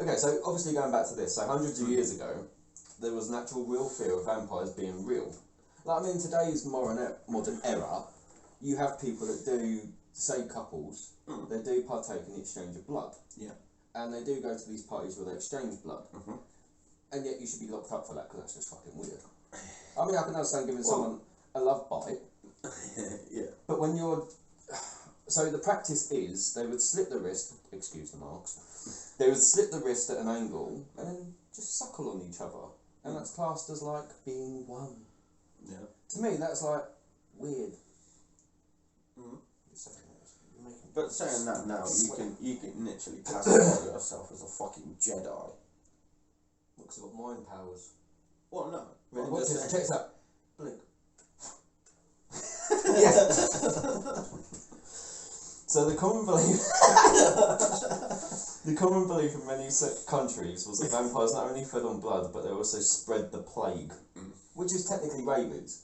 Okay, so obviously going back to this, so hundreds of years ago, there was an actual real fear of vampires being real. Like, I mean, today's modern era, you have people that do, say couples, they do partake in the exchange of blood. Yeah. And they do go to these parties where they exchange blood. Mm-hmm. And yet you should be locked up for that because that's just fucking weird. I mean, I can understand giving someone a love bite. Yeah. But when you're... So the practice is they would slit the wrist, excuse the marks, they would slit the wrist at an angle and then just suckle on each other. And that's classed as like being one. Yeah. To me, that's like weird. Mm-hmm. But But saying that now, you can literally classify yourself as a fucking Jedi. Because I've got mind powers. Well, no. Right, watch this, check this out. Blink. Yeah. So the common belief, in many countries was that vampires not only fed on blood, but they also spread the plague, which is technically rabies.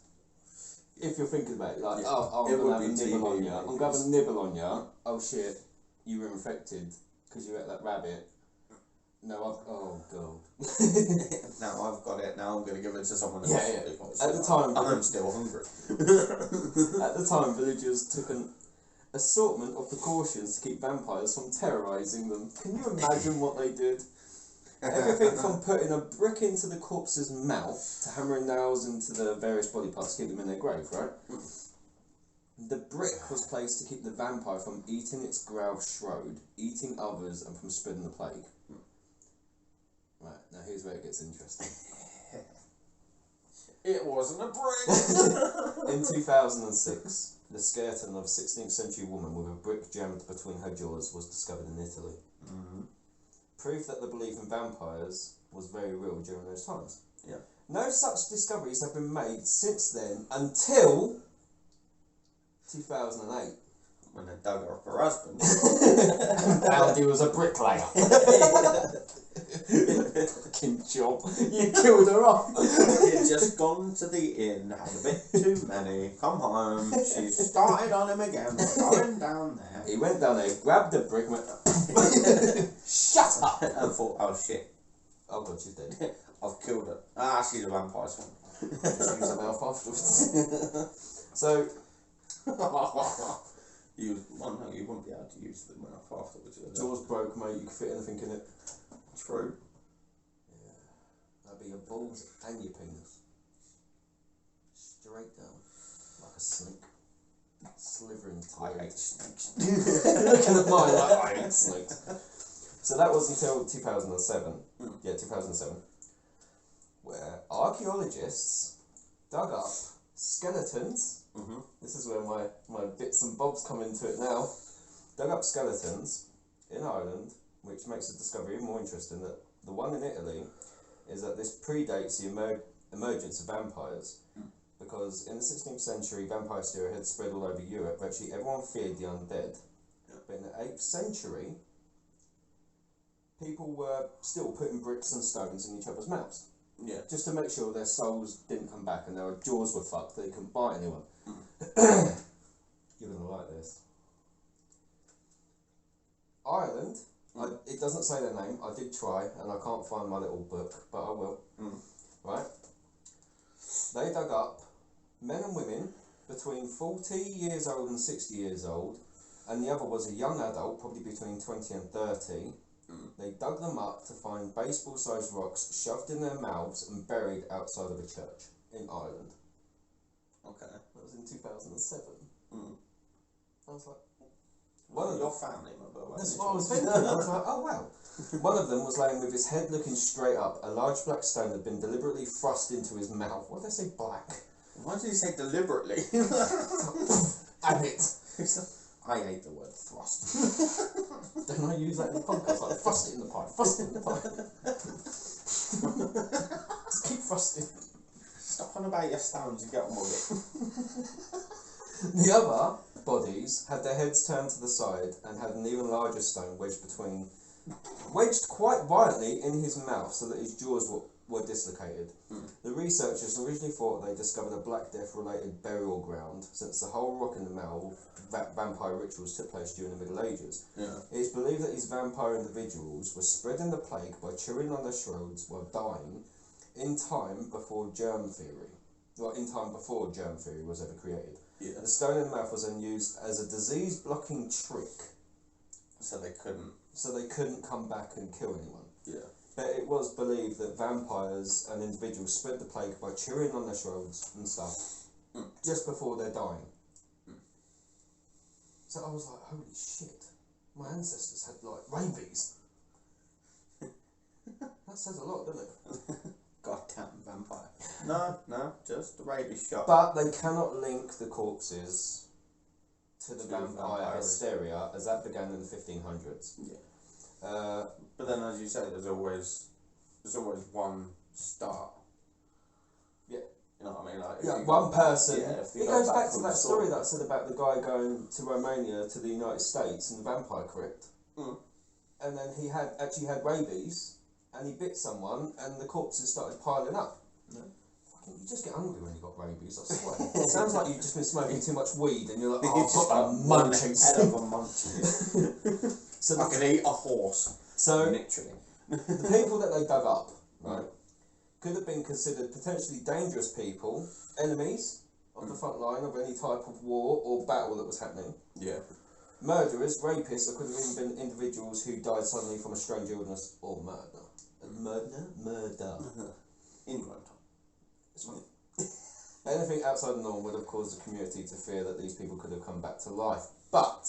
If you're thinking about it, like, I'm going to have a nibble on you. I'm going to have a nibble on you. Oh shit, you were infected because you ate that rabbit. No, oh god. Now I've got it. Now I'm going to give it to someone else. Yeah. At the time, I'm still hungry. At the time, villagers took an assortment of precautions to keep vampires from terrorising them. Can you imagine what they did? Everything from putting a brick into the corpse's mouth to hammering nails into the various body parts to keep them in their grave, right? The brick was placed to keep the vampire from eating its growled shroud, eating others, and from spreading the plague. Right, now here's where it gets interesting. It wasn't a brick! In 2006, the skeleton of a 16th century woman with a brick jammed between her jaws was discovered in Italy. Mm-hmm. Proof that the belief in vampires was very real during those times. Yeah. No such discoveries have been made since then until 2008. When they dug up her husband. Found he was a bricklayer. Fucking job. You killed her off. He'd just gone to the inn, had a bit too many, come home, she started on him again, going down there. He went down there, grabbed the brick and went, shut up! And thought, oh shit. Oh god, she's dead. I've killed her. Ah, she's a vampire son. Just use her mouth afterwards. So, well, no, you wouldn't be able to use the mouth afterwards. jaws broke, mate, you could fit anything in it. True. Yeah. That'd be your balls and your penis. Straight down. Like a snake. Slithering I towards. hate snakes. Looking at mine like, I hate snakes. So that was until 2007. Yeah, 2007. Where archaeologists dug up skeletons. Mm-hmm. This is where my bits and bobs come into it now. Dug up skeletons in Ireland, which makes the discovery even more interesting. That the one in Italy is that this predates the emergence of vampires. Because in the 16th century, vampire hysteria had spread all over Europe. Virtually everyone feared the undead. But in the 8th century, people were still putting bricks and stones in each other's mouths. Yeah. Just to make sure their souls didn't come back and their jaws were fucked, they couldn't bite anyone. You're going to like this. Ireland, it doesn't say their name, I did try, and I can't find my little book, but I will. Right? They dug up men and women between 40 years old and 60 years old, and the other was a young adult, probably between 20 and 30. They dug them up to find baseball-sized rocks shoved in their mouths and buried outside of a church in Ireland. Okay. That was in 2007. I was like, well, your family member. That's what I was thinking. I was like, oh wow. One of them was laying with his head looking straight up. A large black stone had been deliberately thrust into his mouth. Why did I say black? Why did you say deliberately? Damn it. I hate the word thrust. Don't I use that in the podcast? Like, thrust it in the pipe, thrust it in the pipe. Just keep thrusting. Stop on about your stones and get on with it. The other bodies had their heads turned to the side and had an even larger stone wedged quite violently in his mouth so that his jaws were dislocated. The researchers originally thought they discovered a Black Death related burial ground, since the whole rock in the mouth vampire rituals took place during the Middle Ages. It is believed that these vampire individuals were spreading the plague by chewing on their shrouds while dying in time before germ theory. like in time before germ theory was ever created. Yeah. The stone in the mouth was then used as a disease-blocking trick, So they couldn't. come back and kill anyone. Yeah. But it was believed that vampires and individuals spread the plague by chewing on their throats and stuff just before they're dying. So I was like, holy shit, my ancestors had like rabies. That says a lot, doesn't it? Goddamn vampire. No, just the rabies shot. But they cannot link the corpses to the vampire vampire hysteria, as that began in the 1500s. Yeah. But then, as you say, there's always one start. Yeah. You know what I mean? Like, Yeah, one person. If you it go goes back to from that the story that I said about the guy going to Romania to the United States in the vampire crypt. And then he actually had rabies, and he bit someone, and the corpses started piling up. No. Fucking, you just get hungry when you got rabies, I swear. It sounds like you've just been smoking too much weed, and you're like, You oh, just I've got got the one munchies. head of a munchies. So I could eat a horse. So literally. the people that they dug up, right, could have been considered potentially dangerous people, enemies of the front line of any type of war or battle that was happening. Yeah. Murderers, rapists, or could have even been individuals who died suddenly from a strange illness or murder. Murder. England. Anything outside the norm would have caused the community to fear that these people could have come back to life. But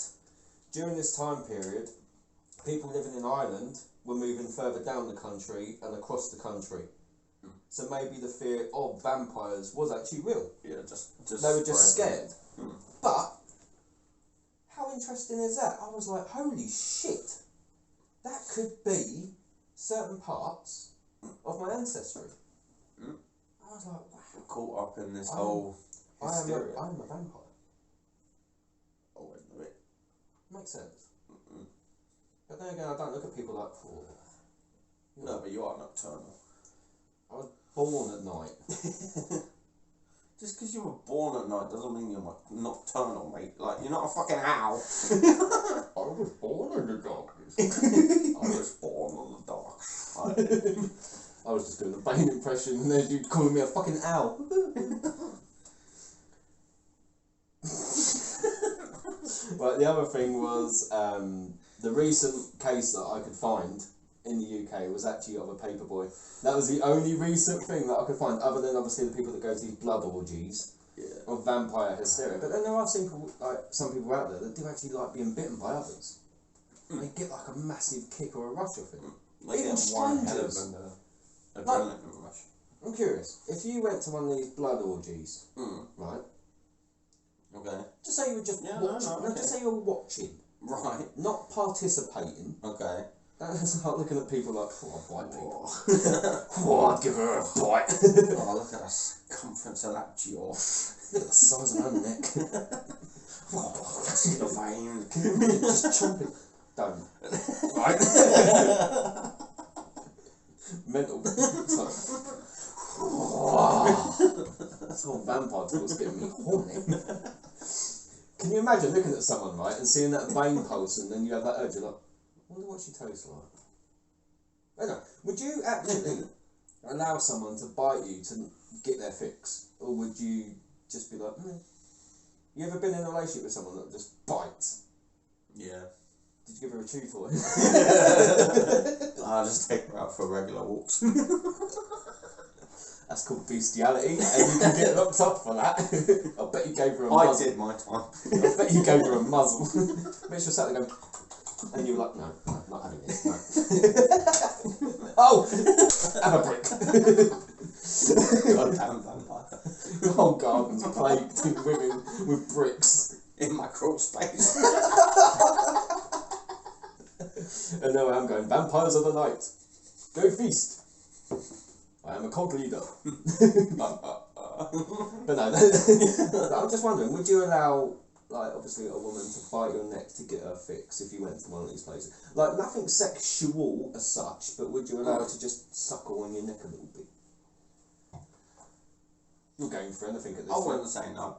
during this time period, people living in Ireland were moving further down the country and across the country. So maybe the fear of vampires was actually real. Yeah, just They were just spread. scared. But how interesting is that? I was like, holy shit, that could be certain parts of my ancestry. I was like, wow. Caught up in this whole hysteria. I am a vampire. Oh, wait a minute. Makes sense. But then again, I don't look at people like, oh. No, but you are nocturnal. I was born at night. Just because you were born at night doesn't mean you're nocturnal, mate. Like, you're not a fucking owl. I was born in the darkness. I was born on the dark side. I was just doing a Bane impression and then you calling me a fucking owl. But the other thing was, the recent case that I could find in the UK was actually of a paperboy. That was the only recent thing that I could find, other than obviously the people that go to these blood orgies of vampire hysteria. But then there are some people out there that do actually like being bitten by others. They get like a massive kick or a rush of it. They Even get one hell of strangers. an adrenaline rush. I'm curious, if you went to one of these blood orgies, right? Okay. Just say you were just watching. Just say you were watching. Right. Not participating. Okay. Don't start looking at people like, oh, I'll bite people. Oh, I'd give her a bite. Oh, look at the circumference of that jaw. Look at the size of her neck. Oh, see the vein. Can you really just chomp it? Don't. Right? Mental. It's like, this whole vampire talk's getting me horny. Can you imagine looking at someone, right, and seeing that vein pulse, and then you have that urge, you're like, I wonder what she tastes like. I don't know. Would you actually allow someone to bite you to get their fix? Or would you just be like, You ever been in a relationship with someone that just bites? Yeah. Did you give her a chew toy? I'll just take her out for regular walks. That's called bestiality, and you can get locked up for that. I bet you gave her a muzzle. I did my time. I bet you gave her a muzzle. Make sure sat there going, and you were like, no, not having this, no. Oh! Have a brick. Goddamn vampire. The whole garden's plagued in women with bricks. In my crawl space. And now I'm going, vampires of the night. Go feast. I am a cult leader. But no, I'm just wondering, would you allow, like, obviously a woman to bite your neck to get her fix if you went to one of these places? Like, nothing sexual as such, but would you allow her to just suckle on your neck a little bit? You're going for anything at this I point. wouldn't say no.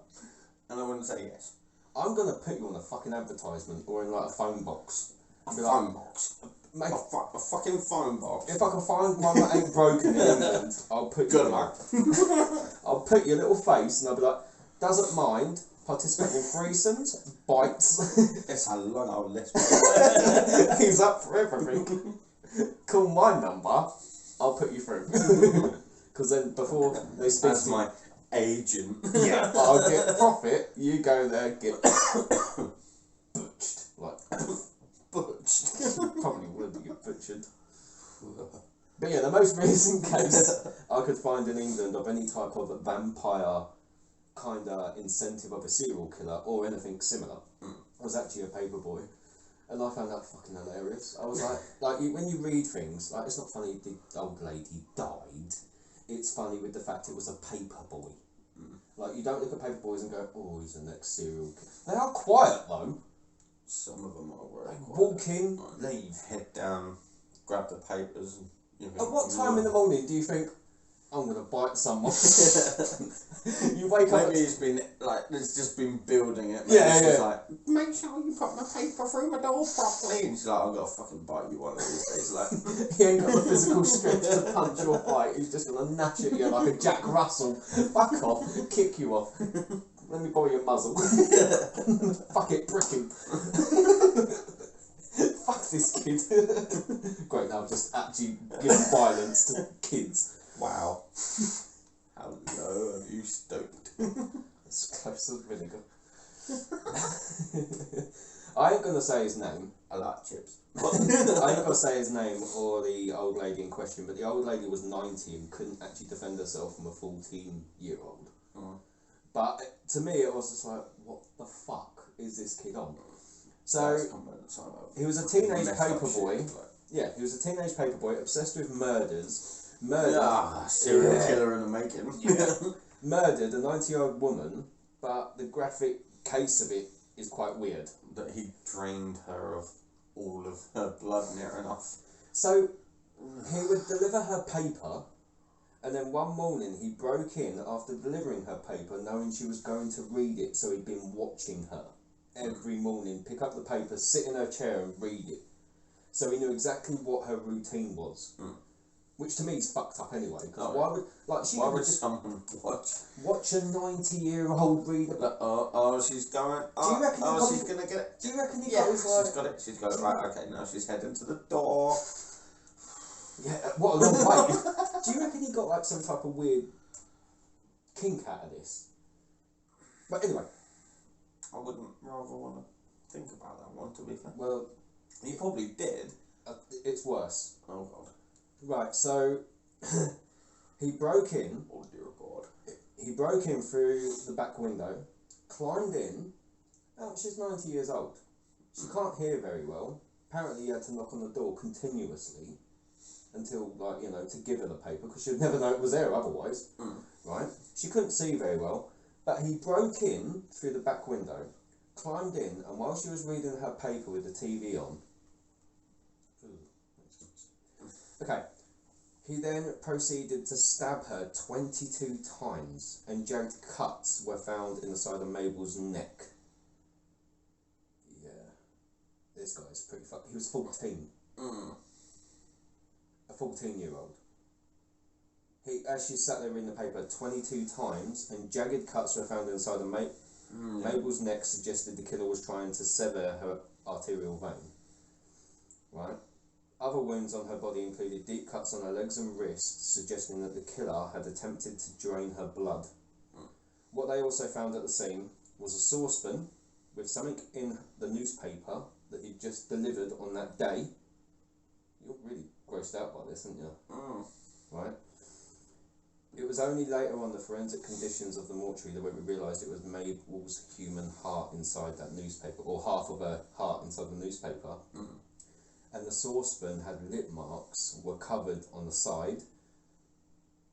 And I wouldn't say yes. I'm going to put you on a fucking advertisement or in, like, a phone box. A phone box? make a fucking phone box. if I can find one that ain't broken in England, I'll put Good you. luck. I'll put your little face, and I'll be like, doesn't mind participating in threesomes, bites. It's a long old list. He's up for everything. Call my number. I'll put you through. Because then before they speak As to my agent. yeah, I'll get profit. You go there, get butched. Like Butched. probably would get butchered. But yeah, the most recent case I could find in England of any type of vampire kind of incentive of a serial killer or anything similar was actually a paperboy. And I found that fucking hilarious. I was like when you read things, like it's not funny the old lady died. It's funny with the fact it was a paperboy. Like you don't look at paperboys and go, oh, he's the next serial killer. They are quiet though. Some of them are very quiet. Walk in, leave. Head down, grab the papers. And, At what time in the morning do you think, I'm going to bite someone? You wake up. Maybe it's been like it's just been building it. Maybe Yeah, she's yeah. like, make sure you put my paper through my door properly. And she's like, I'm gonna fucking bite you one of these days. Like, He ain't got the physical strength to punch or fight. He's just going to gnash at you like a Jack Russell. Fuck off. Kick you off. Let me borrow your muzzle. Fuck it, brick him. Fuck this kid. Great, now I've just actually given violence to kids. wow. How low have you stoked? It's close as vinegar. I ain't going to say his name. I like chips. I ain't going to say his name or the old lady in question, but the old lady was 90 and couldn't actually defend herself from a 14-year-old. But to me, it was just like, what the fuck is this kid on? So, he was a teenage paperboy. Yeah, he was a teenage paperboy obsessed with murders. Serial killer in the making. Yeah. Murdered a 90-year-old woman, but the graphic case of it is quite weird. That he drained her of all of her blood near enough. So, he would deliver her paper, and then one morning he broke in after delivering her paper, knowing she was going to read it, so he'd been watching her every morning, pick up the paper, sit in her chair and read it. So he knew exactly what her routine was. Which to me is fucked up anyway. Because why would just someone watch a 90-year-old read a book? She's going. Do you reckon she's gonna get it. Do you reckon he Yeah, got his like? she's got it. She's got it. Right. Okay. Now she's heading to the door. Yeah. What a long way. Do you reckon he got like some type of weird kink out of this? But anyway, I wouldn't rather want to think about that one. To be fair. well, He probably did. it's worse. Oh god. Right. So he broke in. Oh dear god. He broke in through the back window, climbed in. Oh, she's 90 years old. She can't hear very well. Apparently, he had to knock on the door continuously until, to give her the paper, because she'd never know it was there otherwise. Right? She couldn't see very well, but he broke in through the back window, climbed in, and while she was reading her paper with the TV on, okay, he then proceeded to stab her 22 times, and jagged cuts were found in the side of Mabel's neck. Yeah, this guy's pretty fucked. He was 14. A 14-year-old. As she sat there reading the paper, 22 times, and jagged cuts were found inside of Mabel's neck, suggested the killer was trying to sever her arterial vein. Right? Other wounds on her body included deep cuts on her legs and wrists, suggesting that the killer had attempted to drain her blood. What they also found at the scene was a saucepan with something in the newspaper that he'd just delivered on that day. You're really grossed out by this, aren't you? Right? It was only later on the forensic conditions of the mortuary that we realised it was Mabel's human heart inside that newspaper, or half of her heart inside the newspaper. And the saucepan had lip marks, were covered on the side,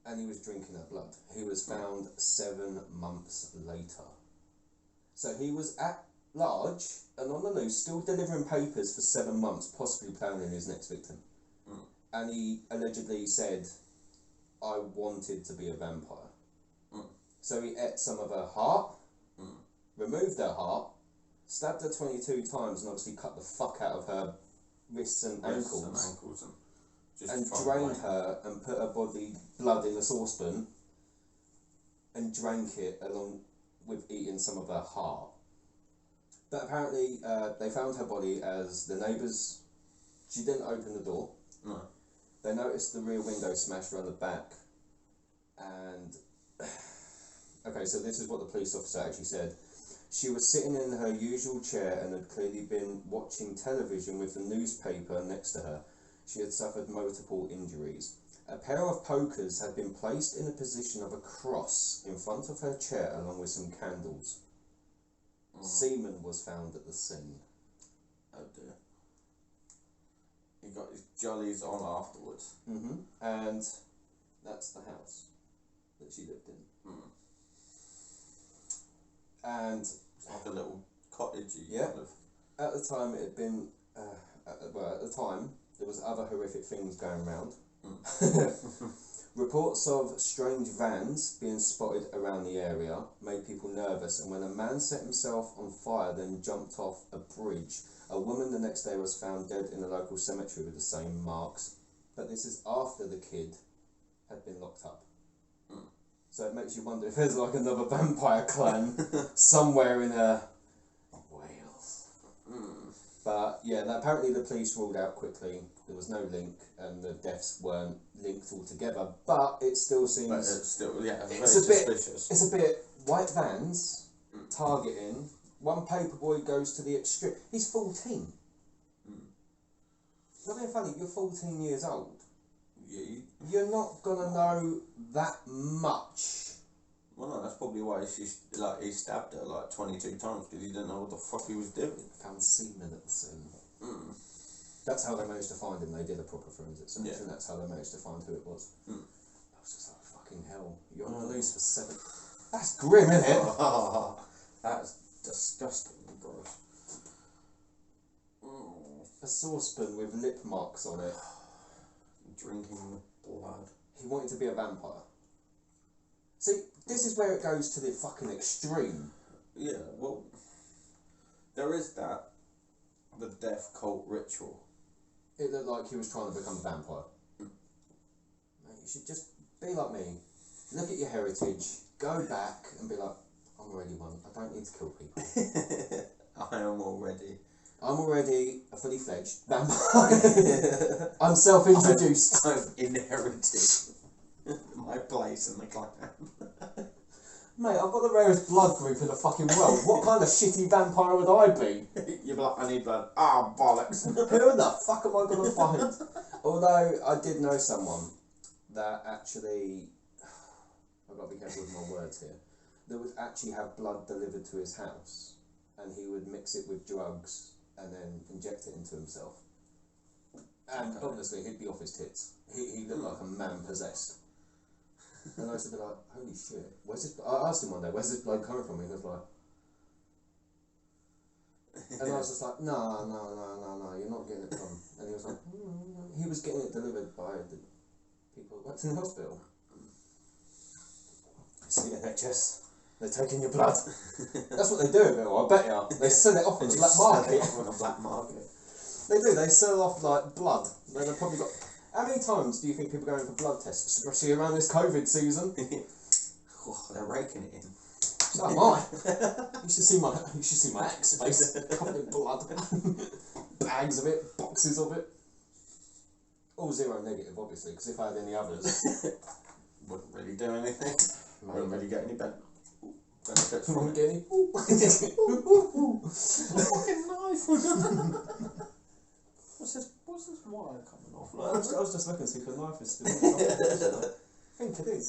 and he was drinking her blood. He was found 7 months later. So he was at large and on the loose, still delivering papers for 7 months, possibly planning his next victim. And he allegedly said, I wanted to be a vampire. So he ate some of her heart, removed her heart, stabbed her 22 times, and obviously cut the fuck out of her wrists and Wrists ankles, and ankles and just and try drained and her and put her body blood in a saucepan and drank it along with eating some of her heart. But apparently they found her body as the neighbours, she didn't open the door. No. They noticed the rear window smashed around the back, and okay, so this is what the police officer actually said. She was sitting in her usual chair and had clearly been watching television with the newspaper next to her. She had suffered multiple injuries. A pair of pokers had been placed in a position of a cross in front of her chair along with some candles. Semen was found at the scene. Oh dear. He got his jollies on afterwards. And that's the house that she lived in. And it's like a little cottagey kind of. At the time it had been, at the time there was other horrific things going around. Reports of strange vans being spotted around the area made people nervous, and when a man set himself on fire then jumped off a bridge, a woman the next day was found dead in a local cemetery with the same marks. But this is after the kid had been locked up. So it makes you wonder if there's like another vampire clan somewhere in Wales. But yeah, apparently the police ruled out quickly. There was no link, and the deaths weren't linked altogether. But it still seems. But it's still, yeah, very it's a bit suspicious. It's a bit white vans targeting. One paperboy goes to the extreme. He's 14. Not being funny. You're 14 years old. Yeah. You're not gonna know that much. Well, no, that's probably why he stabbed her like 22 times, because he didn't know what the fuck he was doing. Found semen at the scene. That's how they managed to find him. They did a proper forensic search, and that's how they managed to find who it was. I was just like, fucking hell, you're on the loose for 7. That's grim, isn't it? That's disgusting, gross. A saucepan with lip marks on it. Drinking blood. He wanted to be a vampire. See, this is where it goes to the fucking extreme. Yeah, well, there is that. The death cult ritual. It looked like he was trying to become a vampire. Mate, you should just be like me. Look at your heritage, go back and be like, I'm already one. I don't need to kill people. I'm already a fully fledged vampire. I'm self-introduced. I've inherited my place in the clan. Mate, I've got the rarest blood group in the fucking world. What kind of shitty vampire would I be? You'd be like, I need blood. Ah, bollocks. Who the fuck am I going to find? Although, I did know someone that actually... I've got to be careful with my words here. That would actually have blood delivered to his house. And he would mix it with drugs and then inject it into himself. And obviously, he'd be off his tits. He looked like a man possessed. And I used to be like, holy shit, where's this? I asked him one day, where's this blood coming from? And he was like, and I was just like, no, you're not getting it from. And he was like, he was getting it delivered by the people who worked in the hospital. It's the NHS. They're taking your blood. That's what they do, I bet you. They sell it off on the black market. On the black market. They do, they sell off like blood. They've probably got... How many times do you think people are going for blood tests, especially around this COVID season? They're raking it in. So am I. You should see my ex face covered in blood. Bags of it, boxes of it. All zero negative, obviously, because if I had any others, wouldn't really do anything. Wouldn't really get any benefits from wouldn't it. get any. Fucking knife. What's this wire coming off? I was just looking to see if the knife is still in. I think it is.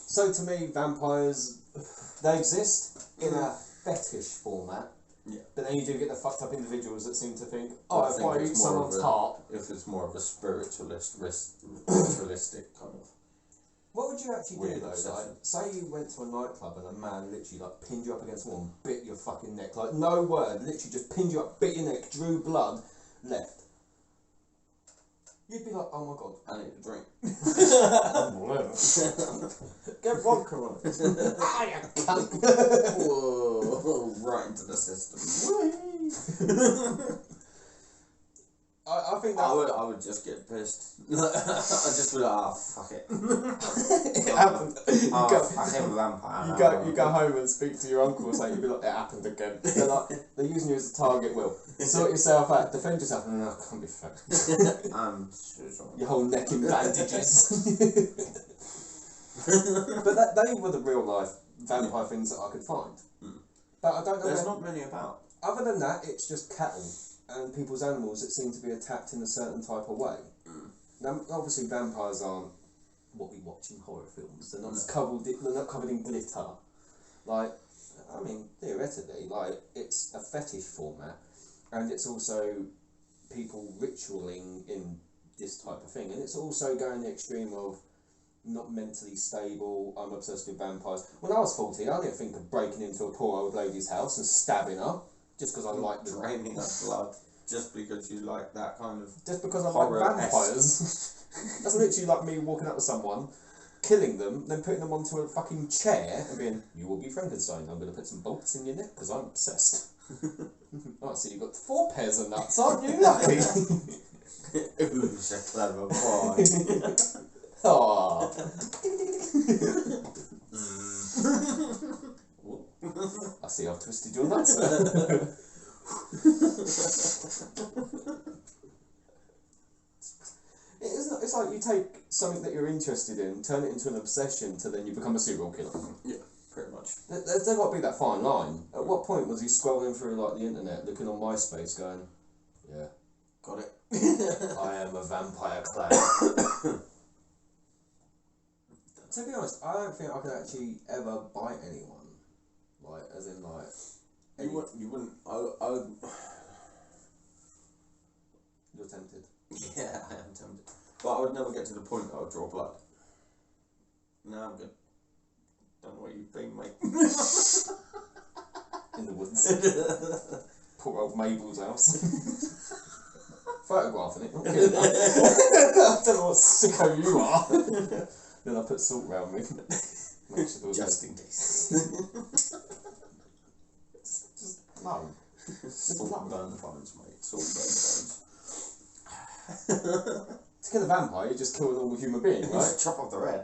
So to me, vampires, they exist in a fetish format. Yeah. But then you do get the fucked up individuals that seem to think, if I eat someone's heart. If it's more of a ritualistic kind of. What would you actually do though? Like, say you went to a nightclub and a man literally like pinned you up against the wall and bit your fucking neck. Like no word, literally just pinned you up, bit your neck, drew blood, left. You'd be like, oh my god, I need a drink. Get vodka on it. Ah, you cunt. Whoa, right into the system. think that I would just get pissed. I'd just be like, oh, fuck it. it happened. I'm a vampire. You go home and speak to your uncle or something. You'd be like, it happened again. They're using you as a target. Will sort yourself out, defend yourself. And I can't be fucked. I'm so sorry. Your whole neck in bandages. But they were the real life vampire things that I could find. But I don't know. There's not many about. Other than that, it's just cattle and people's animals that seem to be attacked in a certain type of way. Now, obviously, vampires aren't what we watch in horror films. They're not covered in glitter. Like, I mean, theoretically, like, it's a fetish format, and it's also people ritualing in this type of thing, and it's also going the extreme of not mentally stable. I'm obsessed with vampires. When I was 14, I didn't think of breaking into a poor old lady's house and stabbing her just because I like draining her blood. Just because you like that kind of. Just because I like vampires. That's literally like me walking up to someone, killing them, then putting them onto a fucking chair and being, you will be Frankenstein. I'm going to put some bolts in your neck because I'm obsessed. Oh, so you've got 4 pairs of nuts, aren't you? Lucky. Who's a clever boy? Aww. I see I've twisted your nuts there. It's like you take something that you're interested in, turn it into an obsession, to then you become a serial killer. Yeah, pretty much. There's got to be that fine line. At what point was he scrolling through like the internet, looking on MySpace, going, yeah, got it. I am a vampire clown. To be honest, I don't think I could actually ever bite anyone. Like, as in, like... You wouldn't... I would... You're tempted? Yeah, I am tempted. But I would never get to the point that I would draw blood. No, I'm good. Don't know where you've been, mate. In the woods. Poor old Mabel's house. Photographing it, not killing her. I don't know what sicko you are. Then I put salt round me. Make sure just in case. Just no. Salt burn the bones, mate. Salt burn the bones. To kill a vampire, you just kill a normal human being, right? Just chop off the head.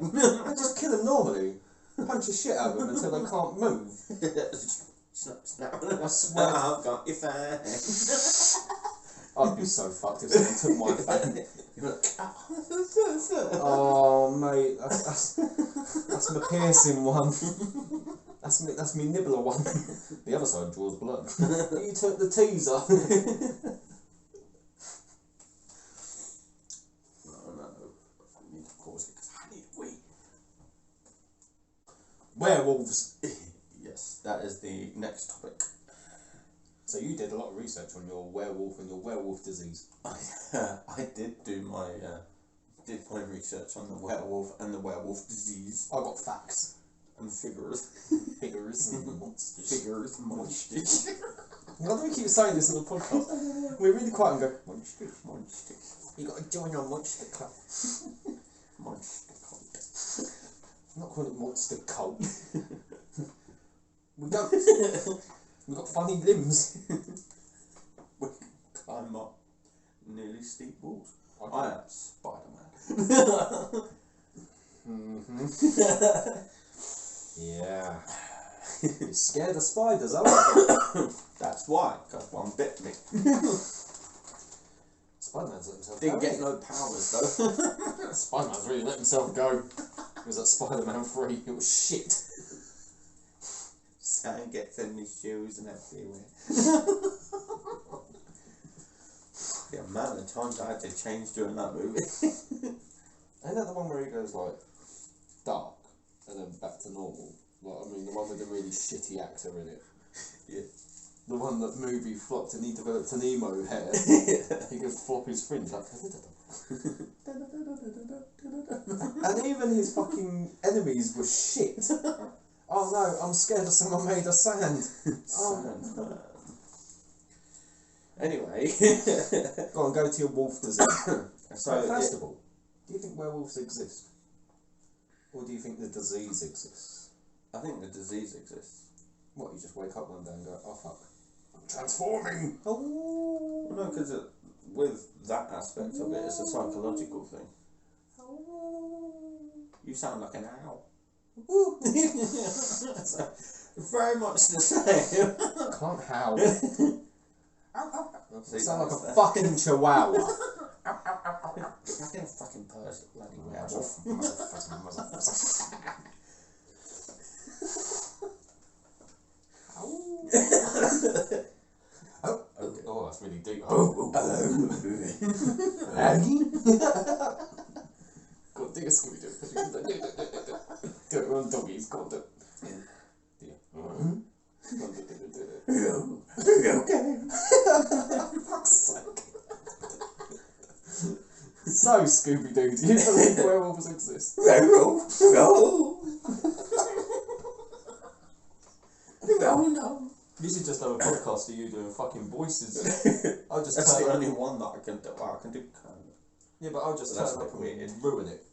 Just kill them normally. Punch the shit out of them until they can't move. Snap, snap. I swear. I've got your fan. I'd be so fucked if someone took my fan. You're like, oh mate, that's my piercing one. That's me nibbler one. The other side draws blood. You took the teaser. No. I need to pause it because I need to wee. Werewolves. Yes, that is the next topic. So you did a lot of research on your werewolf and your werewolf disease. I did do my research on the werewolf and the werewolf disease. I got facts and figures. Figures and monsters. Figures and monsters. Why do we keep saying this on the podcast? We're really quiet and go, Monsters. You got to join our monster club. Monster cult. I'm not calling it monster cult. We've got funny limbs. We can climb up nearly steep walls. Okay. I am Spider-Man. Yeah. You're scared of spiders, aren't you? That's why, because one bit me. Spider-Man's let himself Didn't go. get no powers though. Spider-Man's really let himself go. It was like Spider-Man 3. It was shit. Sand gets in his shoes and everywhere. Yeah, man, the times I had to change during that movie. Ain't that the one where he goes like dark and then back to normal? Like, I mean, the one with the really shitty actor in it. Yeah. The one that movie flopped and he developed an emo hair. He could flop his fringe like. And even his fucking enemies were shit. Oh no, I'm scared of someone made of sand. Sand. Anyway. Go on, go to your wolf disease. So, first of all, do you think werewolves exist? Or do you think the disease exists? I think the disease exists. What, you just wake up one day and go, oh fuck, I'm transforming! Oh. No, because with that aspect of it, it's a psychological thing. You sound like an owl. So, very much the same. Can't howl. See, You sound like that's a the- fucking chihuahua. Get back in a fucking purse, you bloody werewolf. Oh, okay. Oh, that's really deep. Go on, do a Scooby Doo. Do it on doggies. Go on, do it. Okay. Fuck's sake. So, Scooby Doo, do you believe werewolves exist? Werewolf. Oh no. You should just have a podcast of you doing fucking voices. I'll just That's turn the up. only one that I can do. Well, I can do kind of. Yeah, but I'll just That's turn a up bit weird. and ruin it.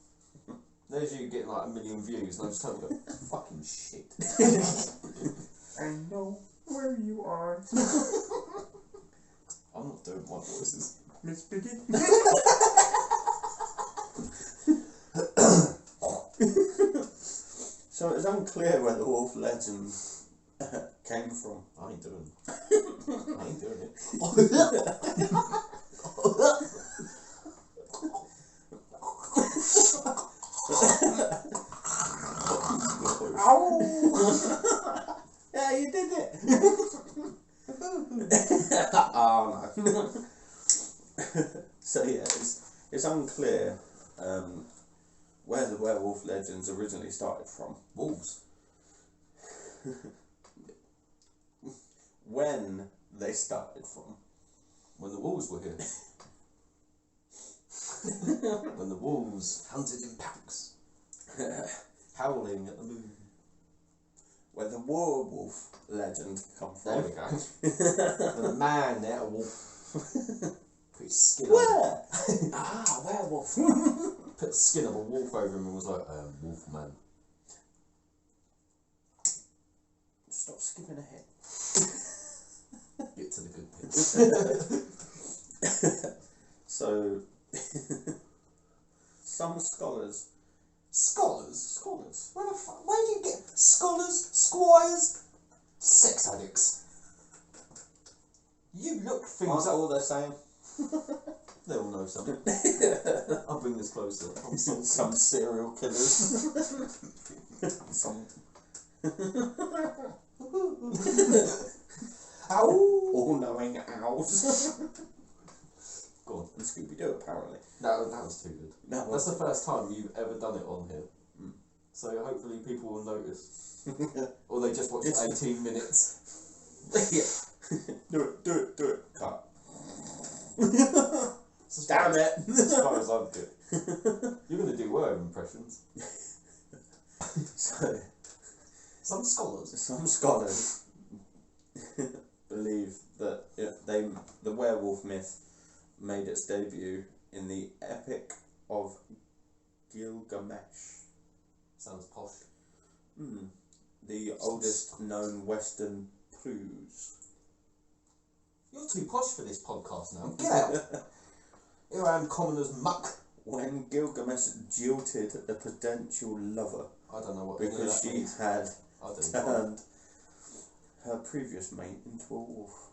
There's you getting like 1 million views, and I'll just turn up and go, fucking shit. I know where you are, I'm not doing my voices. Miss Piggy. So it's unclear where the wolf legend came from. I ain't doing it. I ain't doing it. Yeah, you did it. Oh no. So yeah, it's unclear where the werewolf legends originally started from. Wolves. When they started from. When the wolves were here. When the wolves hunted in packs. Howling at the moon. Where the werewolf legend come There from. we go. When a man ate a wolf. Put his skin Where? Ah, werewolf. put the skin of a wolf over him and was like, wolf man. Stop skipping ahead. Get to the good bit. So, some scholars. Scholars? Where the fuck? Where do you get scholars, squires, sex addicts? You look things Aren't up. all the same? They all know something. I'll bring this closer. I'm so Some serial killers. Some Ow! all-knowing owls. Go on. And Scooby-Doo, apparently. No, that was too good. No, That's the first time you've ever done it on here. Mm. So hopefully people will notice. Or they just watched It's- 18 minutes. Yeah. Do it. Cut. As far Damn as- it. As far as I'm good. You're going to do werewolf impressions. So, Some scholars. some scholars believe that the werewolf myth made its debut in the Epic of Gilgamesh. Sounds posh. The oldest known Western prose. You're too posh for this podcast now. Get out. Here I am, common as muck. When Gilgamesh jilted a potential lover I don't know what any of because that she means. had I don't know. turned her previous mate into a wolf.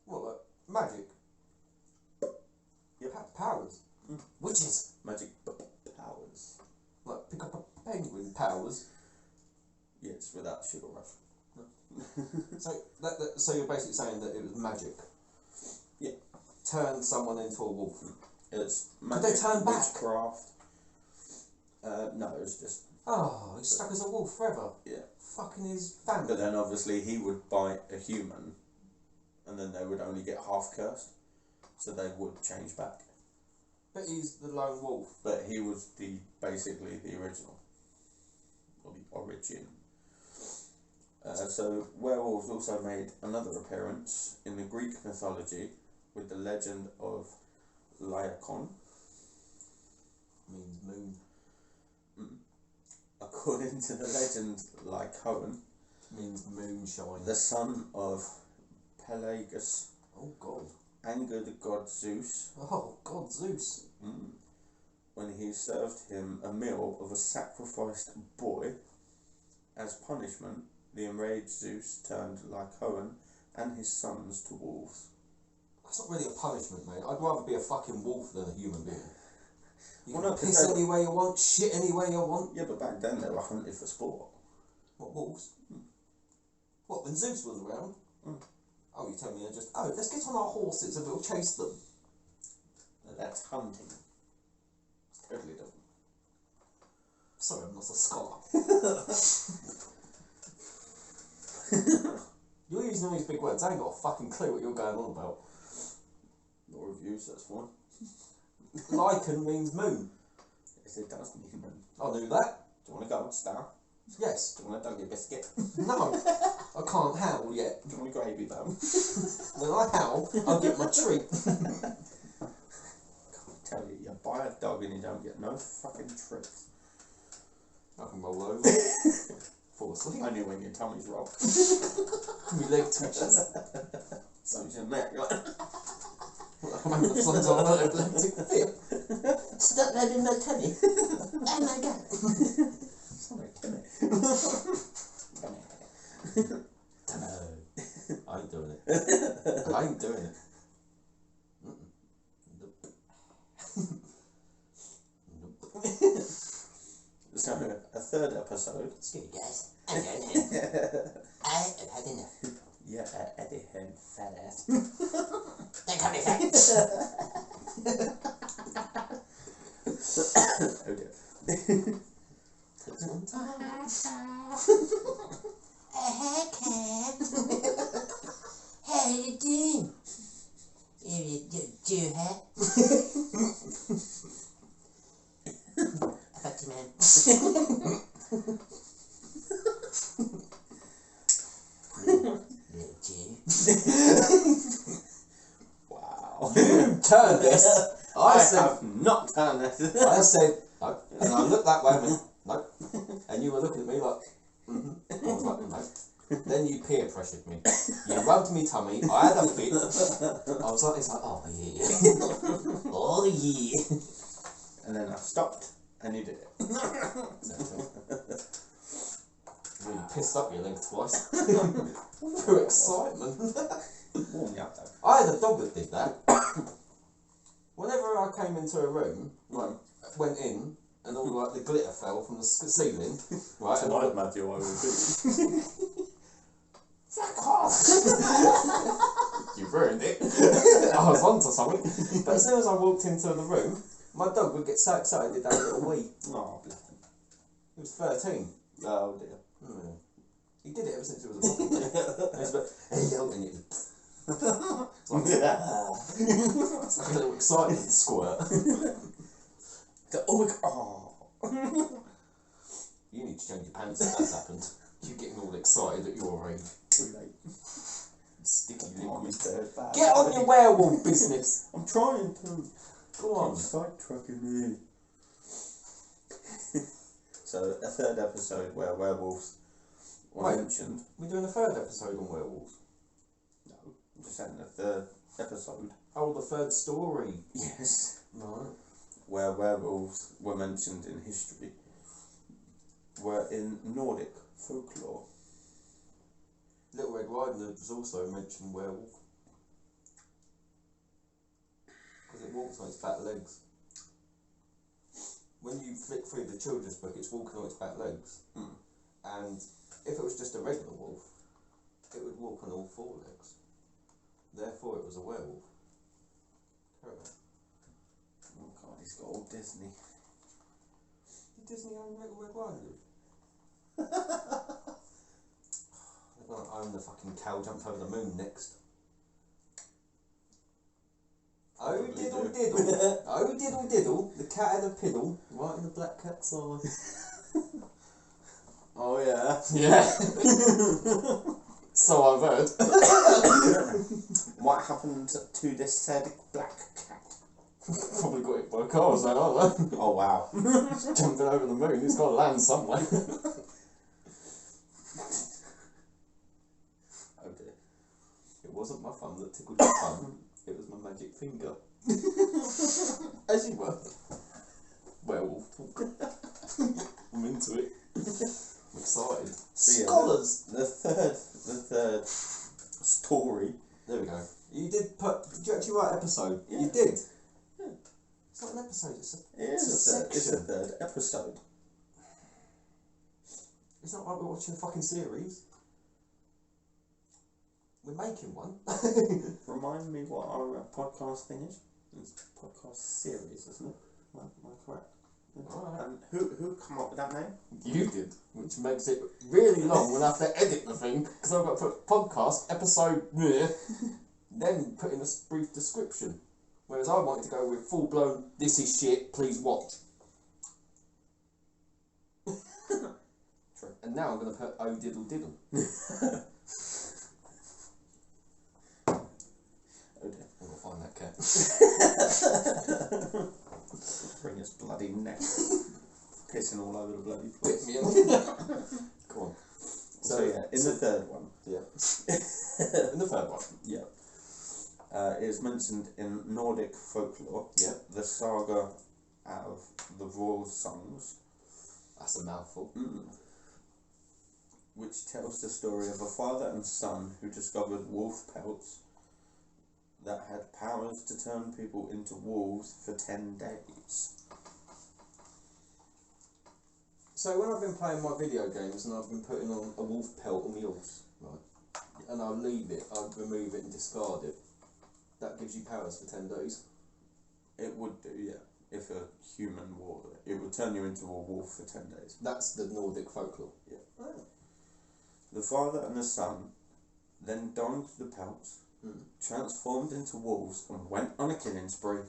What, like magic? Yep. Powers? Mm. Witches? Magic powers. Like pick up a penguin powers? Yes, without sugar rush. So so you're basically saying that it was magic? Yeah. Turned someone into a wolf? It's Could magic, they turn back? witchcraft. No, it's just. Oh, he's stuck as a wolf forever. Yeah. Fucking his family. But then obviously he would bite a human, and then they would only get half cursed, so they would change back. But he's the lone wolf. But he was basically the original, or the origin. So werewolves also made another appearance in the Greek mythology with the legend of Lycaon. Means moon. According to the legend, Lycaon, Means moonshine. the son of Pelagus, Oh god. angered god Zeus Oh, God, Zeus. when he served him a meal of a sacrificed boy. As punishment, the enraged Zeus turned Lycaon and his sons to wolves. That's not really a punishment, mate. I'd rather be a fucking wolf than a human being. You Well, can no, 'cause piss they- any way you want, shit any way you want. Yeah, but back then they were hunted for sport. What, wolves? What, when Zeus was around? Oh, you tell me they're just, oh, let's get on our horses and we'll chase them. That's hunting. It's totally different. Sorry, I'm not a scholar. You're using all these big words. I ain't got a fucking clue what you're going on about. No reviews, that's fine. Lycan means moon. Yes, it does mean moon. I knew that. Do you want a gold star? Yes. Do you want a doggy biscuit? No. I can't howl yet. Do you want a gravy bone? When I howl, I'll get my treat. I tell you, you buy a dog and you don't get no fucking tricks. I can roll over. Fall asleep. Only when your tummy's rolled. My leg twitches. So it's your neck, like. I'm having the flags on my epileptic fit. Stop having my tummy. Oh my god. Sorry, Timmy. No. I ain't doing it. I ain't doing it. Nope. So, a third episode. Excuse me, guys. I have had enough. Yeah, Eddie Head, fat ass. Don't call me fat. Oh dear. Hey, Cam. How you doing? You G.O.A.T. Fuck you, man. Little Jew. Wow. You turned this. I said, have not done this. I said, no. And I looked that way and went, no. And you were looking at me like, I was like, no. Then you peer pressured me. You rubbed me tummy. I had a fit. I was like, it's like, oh yeah. Oh yeah. And then I stopped and you did it. Exactly. Well, you pissed up your leg twice. Through excitement. Warm me up though. I had a dog that did that. Whenever I came into a room, like, went in, and all like the glitter fell from the ceiling, right? And Tonight, Matthew, I will do. Fuck off! You ruined it. I was onto something. But as soon as I walked into the room, my dog would get so excited he'd have a little wee. Oh, bless him. He was 13. Oh dear. He did it ever since he was a puppy. He was like, hey yo, and it was it's like, it's like a little excited squirt. Oh. You need to change your pants if that's happened. You getting all excited at your age. Too late. Sticky Mommy's liquid. dead. Bad. Get on your werewolf business. I'm trying to. Go on. Sidetracking me. So, a third episode where werewolves were mentioned. We're doing a third episode on werewolves. No, I'm just saying the third episode. Oh, the third story. Yes. Right. Where werewolves were mentioned in history were in Nordic folklore. Little Red Riding Hood was also mentioned werewolf. Because it walks on its back legs. When you flick through the children's book, it's walking on its back legs. And if it was just a regular wolf, it would walk on all four legs. Therefore, it was a werewolf. Correct. Oh god, he's got all Disney. Did Disney own Little Red Riding Hood? They're gonna own the fucking cow jumped over the moon next. Oh diddle diddle, oh diddle diddle, the cat had a piddle, right in the black cat's eye. Oh yeah. Yeah. So I've heard. What happened to this said black cat? Probably got hit by a car or something, I don't know. Oh wow. Jumping over the moon, he's got to land somewhere. Oh dear. It wasn't my thumb that tickled your thumb, it was my As you were. Werewolf talk. I'm into it. I'm excited. So, yeah, Scholars! The third story. There we go. You did did you actually write episode? Yeah. You did? Yeah. It's not an episode, it's a It's a third episode. It's not like we're watching a fucking series. We're making one. Remind me what our podcast thing is. It's a podcast series, isn't it? Am I correct? Alright. And who come up with that name? You did, which makes it really long when I have to edit the thing, because I've got to put podcast, episode, then put in a brief description. Whereas I wanted to go with full blown, this is shit, please watch. True. And now I'm going to put oh diddle diddle. Oh dear. I'm going to find that cat. Bring his bloody neck. Pissing all over the bloody Bit place. me in. Go on. So yeah, in the third one. Yeah. In the third one. Yeah. It is mentioned in Nordic folklore. Yeah. The saga of the royal songs. That's a mouthful. Which tells the story of a father and son who discovered wolf pelts that had powers to turn people into wolves for 10 days. So when I've been playing my video games and I've been putting on a wolf pelt on the horse, right, and I leave it, I remove it and discard it, that gives you powers for 10 days. It would do, yeah. If a human wore it, it would turn you into a wolf for 10 days. That's the Nordic folklore. Yeah. Oh. The father and the son then donned the pelts, transformed into wolves, and went on a killing spree.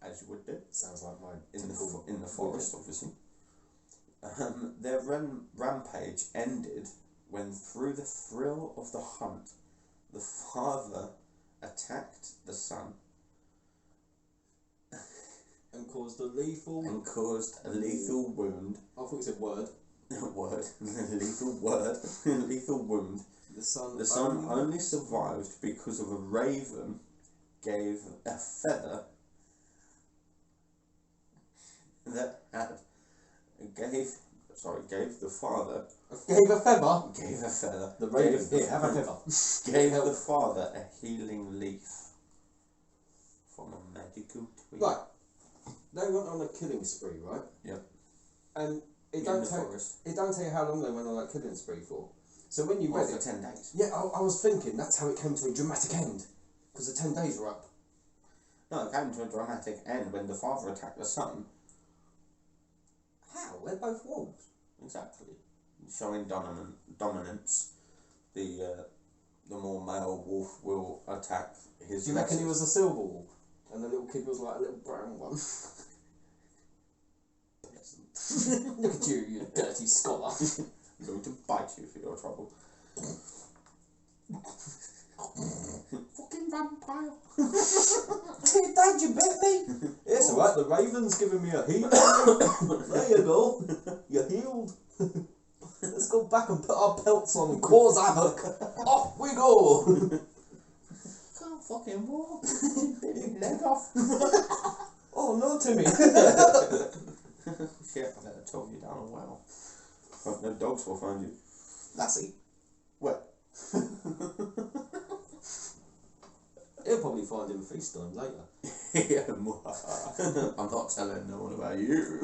As you would do. Sounds like my In the forest, obviously. Their rampage ended when, through the thrill of the hunt, the father attacked the son and caused a lethal wound. I thought you said word. Lethal wound. The son only survived because of a raven gave a feather that had gave the father Gave a feather. The raven here, have a feather. Gave the father a healing leaf from a magical tree. Right. They went on a killing spree, right? Yep. And it In don't the tell forest. it don't tell you how long they went on that killing spree for. So when you read for it, 10 days. yeah, I was thinking that's how it came to a dramatic end, because the 10 days were up. No, it came to a dramatic end when the father attacked the son. How? They're both wolves. Exactly. Showing dominance. The more male wolf will attack his. Do you reckon he was a silver wolf, and the little kid was like a little brown one? Pleasant. Look at you, you dirty scholar. I'm going to bite you for your trouble. Fucking vampire. Dad, you bit me. It's alright, the raven's giving me a heal. There you go. You're healed. Let's go back and put our pelts on and cause havoc. Off we go. Can't fucking walk. Bit his leg off. Oh no, Timmy. Shit, I better talk you down a well. Hope no dogs will find you. Lassie. Where? He'll probably find him FaceTime later. Yeah, I'm not telling no one about you.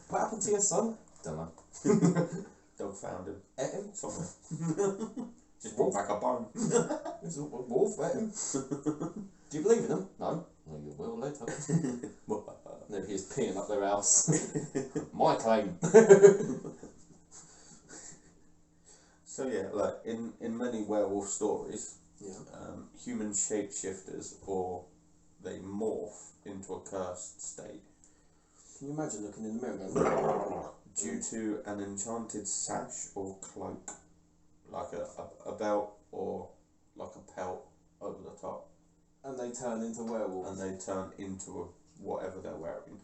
What happened to your son? Don't know. Dog found him. Ate him? Somewhere. Just brought back a bone. It's a wolf, ate him. Do you believe in them? No. Well, you will later. Maybe he's peeing up their house. My claim. So yeah, like in many werewolf stories, Yeah. Human shapeshifters, or they morph into a cursed state Can you imagine looking in the mirror and going, due to an enchanted sash or cloak, like a belt or like a pelt over the top, and they turn into werewolves? and they turn into whatever they're wearing.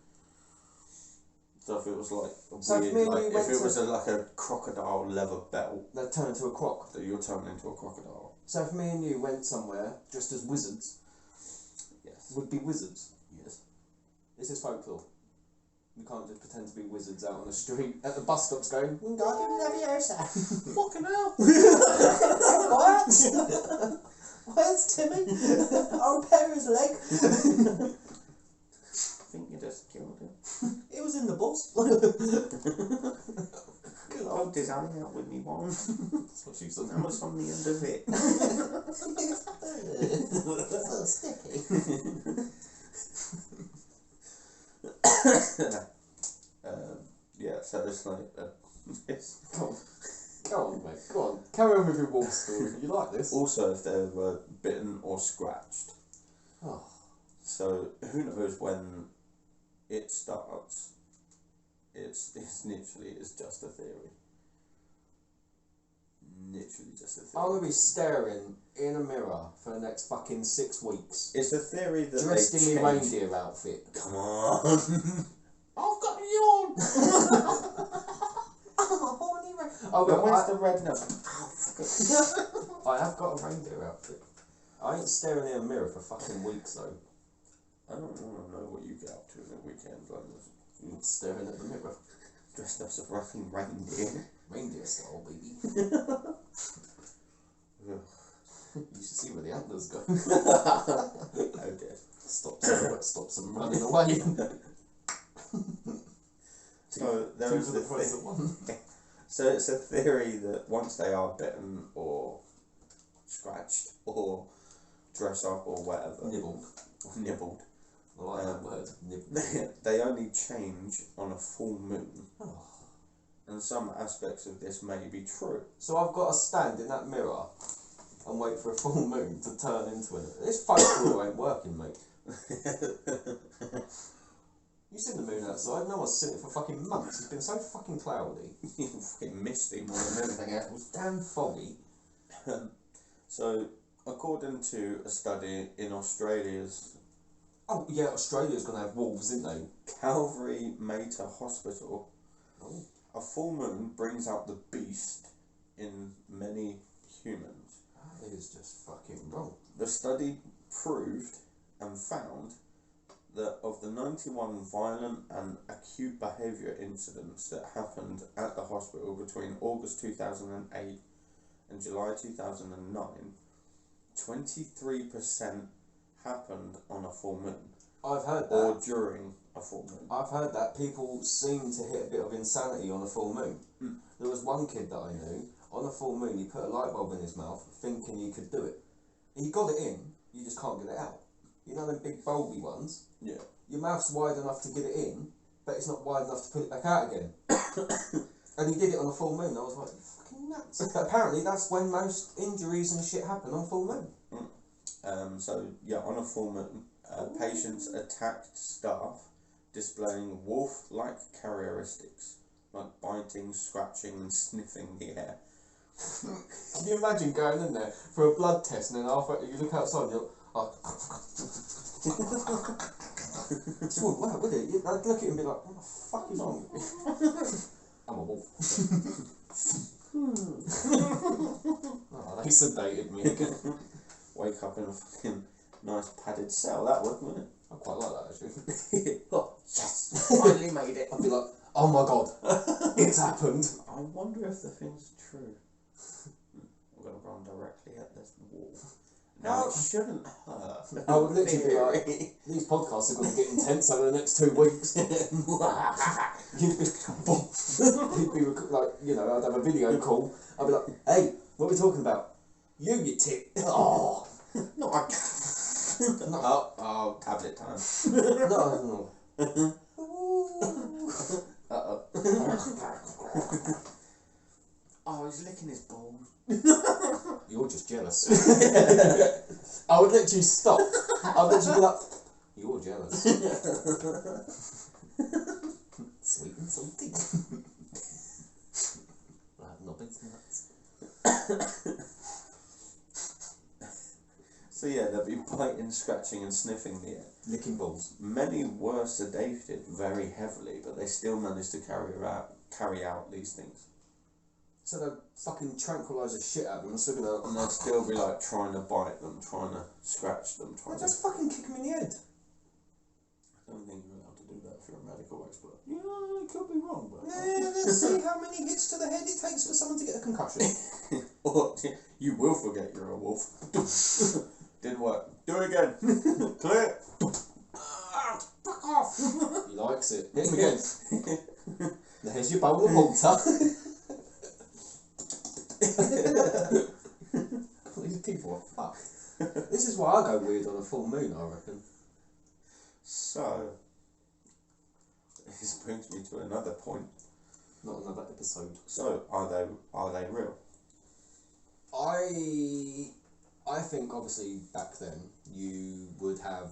So if it was like a So weird, like if it was like a crocodile leather belt, They turn into a croc. that you're turning into a crocodile. So if me and you went somewhere dressed as wizards, Yes. would be wizards. Yes. This is folklore. You can't just pretend to be wizards out on the street at the bus stops going, God, you Leviosa. Fucking hell. What? Where's Timmy? I'll repair his leg. I think you just killed him. It was in the bus. I poked his eye out with me wand. That's what she said. That was on the end of it. So sticky. Yeah, so it's like Go on, mate. Go on. Carry on with your wolf story. You like this? also if they were bitten or scratched. Oh. So who knows when it starts? It's literally just a theory. Literally just a theory. I'm gonna be staring in a mirror for the next fucking 6 weeks. It's a theory that Dressed they in my change. reindeer outfit. Come on. I've got a yawn. Oh, But well, where's the red nose? I have got a reindeer outfit. I ain't staring in a mirror for fucking weeks though. I don't want to know what you get up to in the weekend. Like I'm staring at the mirror. dressed up as a fucking reindeer. Reindeer style, baby. Ugh. You should see where the antlers go. Oh dear. Stops them running away. So there Two is for the the price thing. of one. So it's a theory that once they are bitten or scratched or dress up or whatever, Nibbled. I like that word. Nibbled. they only change on a full moon. Oh. And some aspects of this may be true. So I've got to stand in that mirror and wait for a full moon to turn into it. This folklore ain't working, mate. You seen the moon outside? No one's seen it for fucking months. It's been so fucking cloudy. Fucking misty more than anything else. Damn foggy. So, according to a study in Australia's Oh yeah, Australia's gonna have wolves, isn't they? Calvary Mater Hospital, Oh. a full moon brings out the beast in many humans. That is just fucking wrong. The study proved and found that of the 91 violent and acute behaviour incidents that happened at the hospital between August 2008 and July 2009, 23% happened on a full moon I've heard that. or during a full moon. I've heard that people seem to hit a bit of insanity on a full moon. Mm. There was one kid that I knew, on a full moon he put a light bulb in his mouth thinking he could do it. He got it in, you just can't get it out. You know them big bulby ones? Yeah. Your mouth's wide enough to get it in, but it's not wide enough to put it back out again. And he did it on a full moon. I was like, you fucking nuts. But apparently that's when most injuries and shit happen on full moon. So yeah, on a full moon, patients attacked staff displaying wolf-like characteristics like biting, scratching, and sniffing the air. Can you imagine going in there for a blood test and then after you look outside and you're like, it wouldn't work, would it? You'd look at it and be like, what the fuck is wrong with me? I'm a wolf. Oh, they sedated me again. Wake up in a fucking nice padded cell. That would, wouldn't it? I quite like that actually. Oh, yes! Finally made it. I'd be like, oh my god, it's happened. I wonder if the thing's true. I'm going to run directly at this wall. Now, it shouldn't hurt. I would literally be like, these podcasts are going to get intense over the next 2 weeks. You'd be like, you know, I'd have a video call. I'd be like, hey, what are we talking about? You tit. Oh. No, I can't. Oh, tablet time. No. Uh-oh. Oh, he's licking his balls. You're just jealous. I would literally stop. I'd literally be like, you're jealous. Sweet and salty. I have nothing nuts. So yeah, they'll be biting, scratching and sniffing the air. Licking balls. Many were sedated very heavily, but they still managed to carry out these things. So they'll fucking tranquilise the shit out of them and still be like, And they'll still be like trying to bite them, trying to scratch them, trying to... just fucking kick them in the head. I don't think you're allowed to do that if you're a medical expert. Yeah, I could be wrong, but let's see how many hits to the head it takes for someone to get a concussion. or you will forget you're a wolf. Didn't work. Do it again. Clear. Fuck off. He likes it. Hit him again. There's your bowl of water. These people are fucked. This is why I go weird on a full moon, I reckon. So, this brings me to another point. Not another episode. So, are they real? I think obviously back then you would have,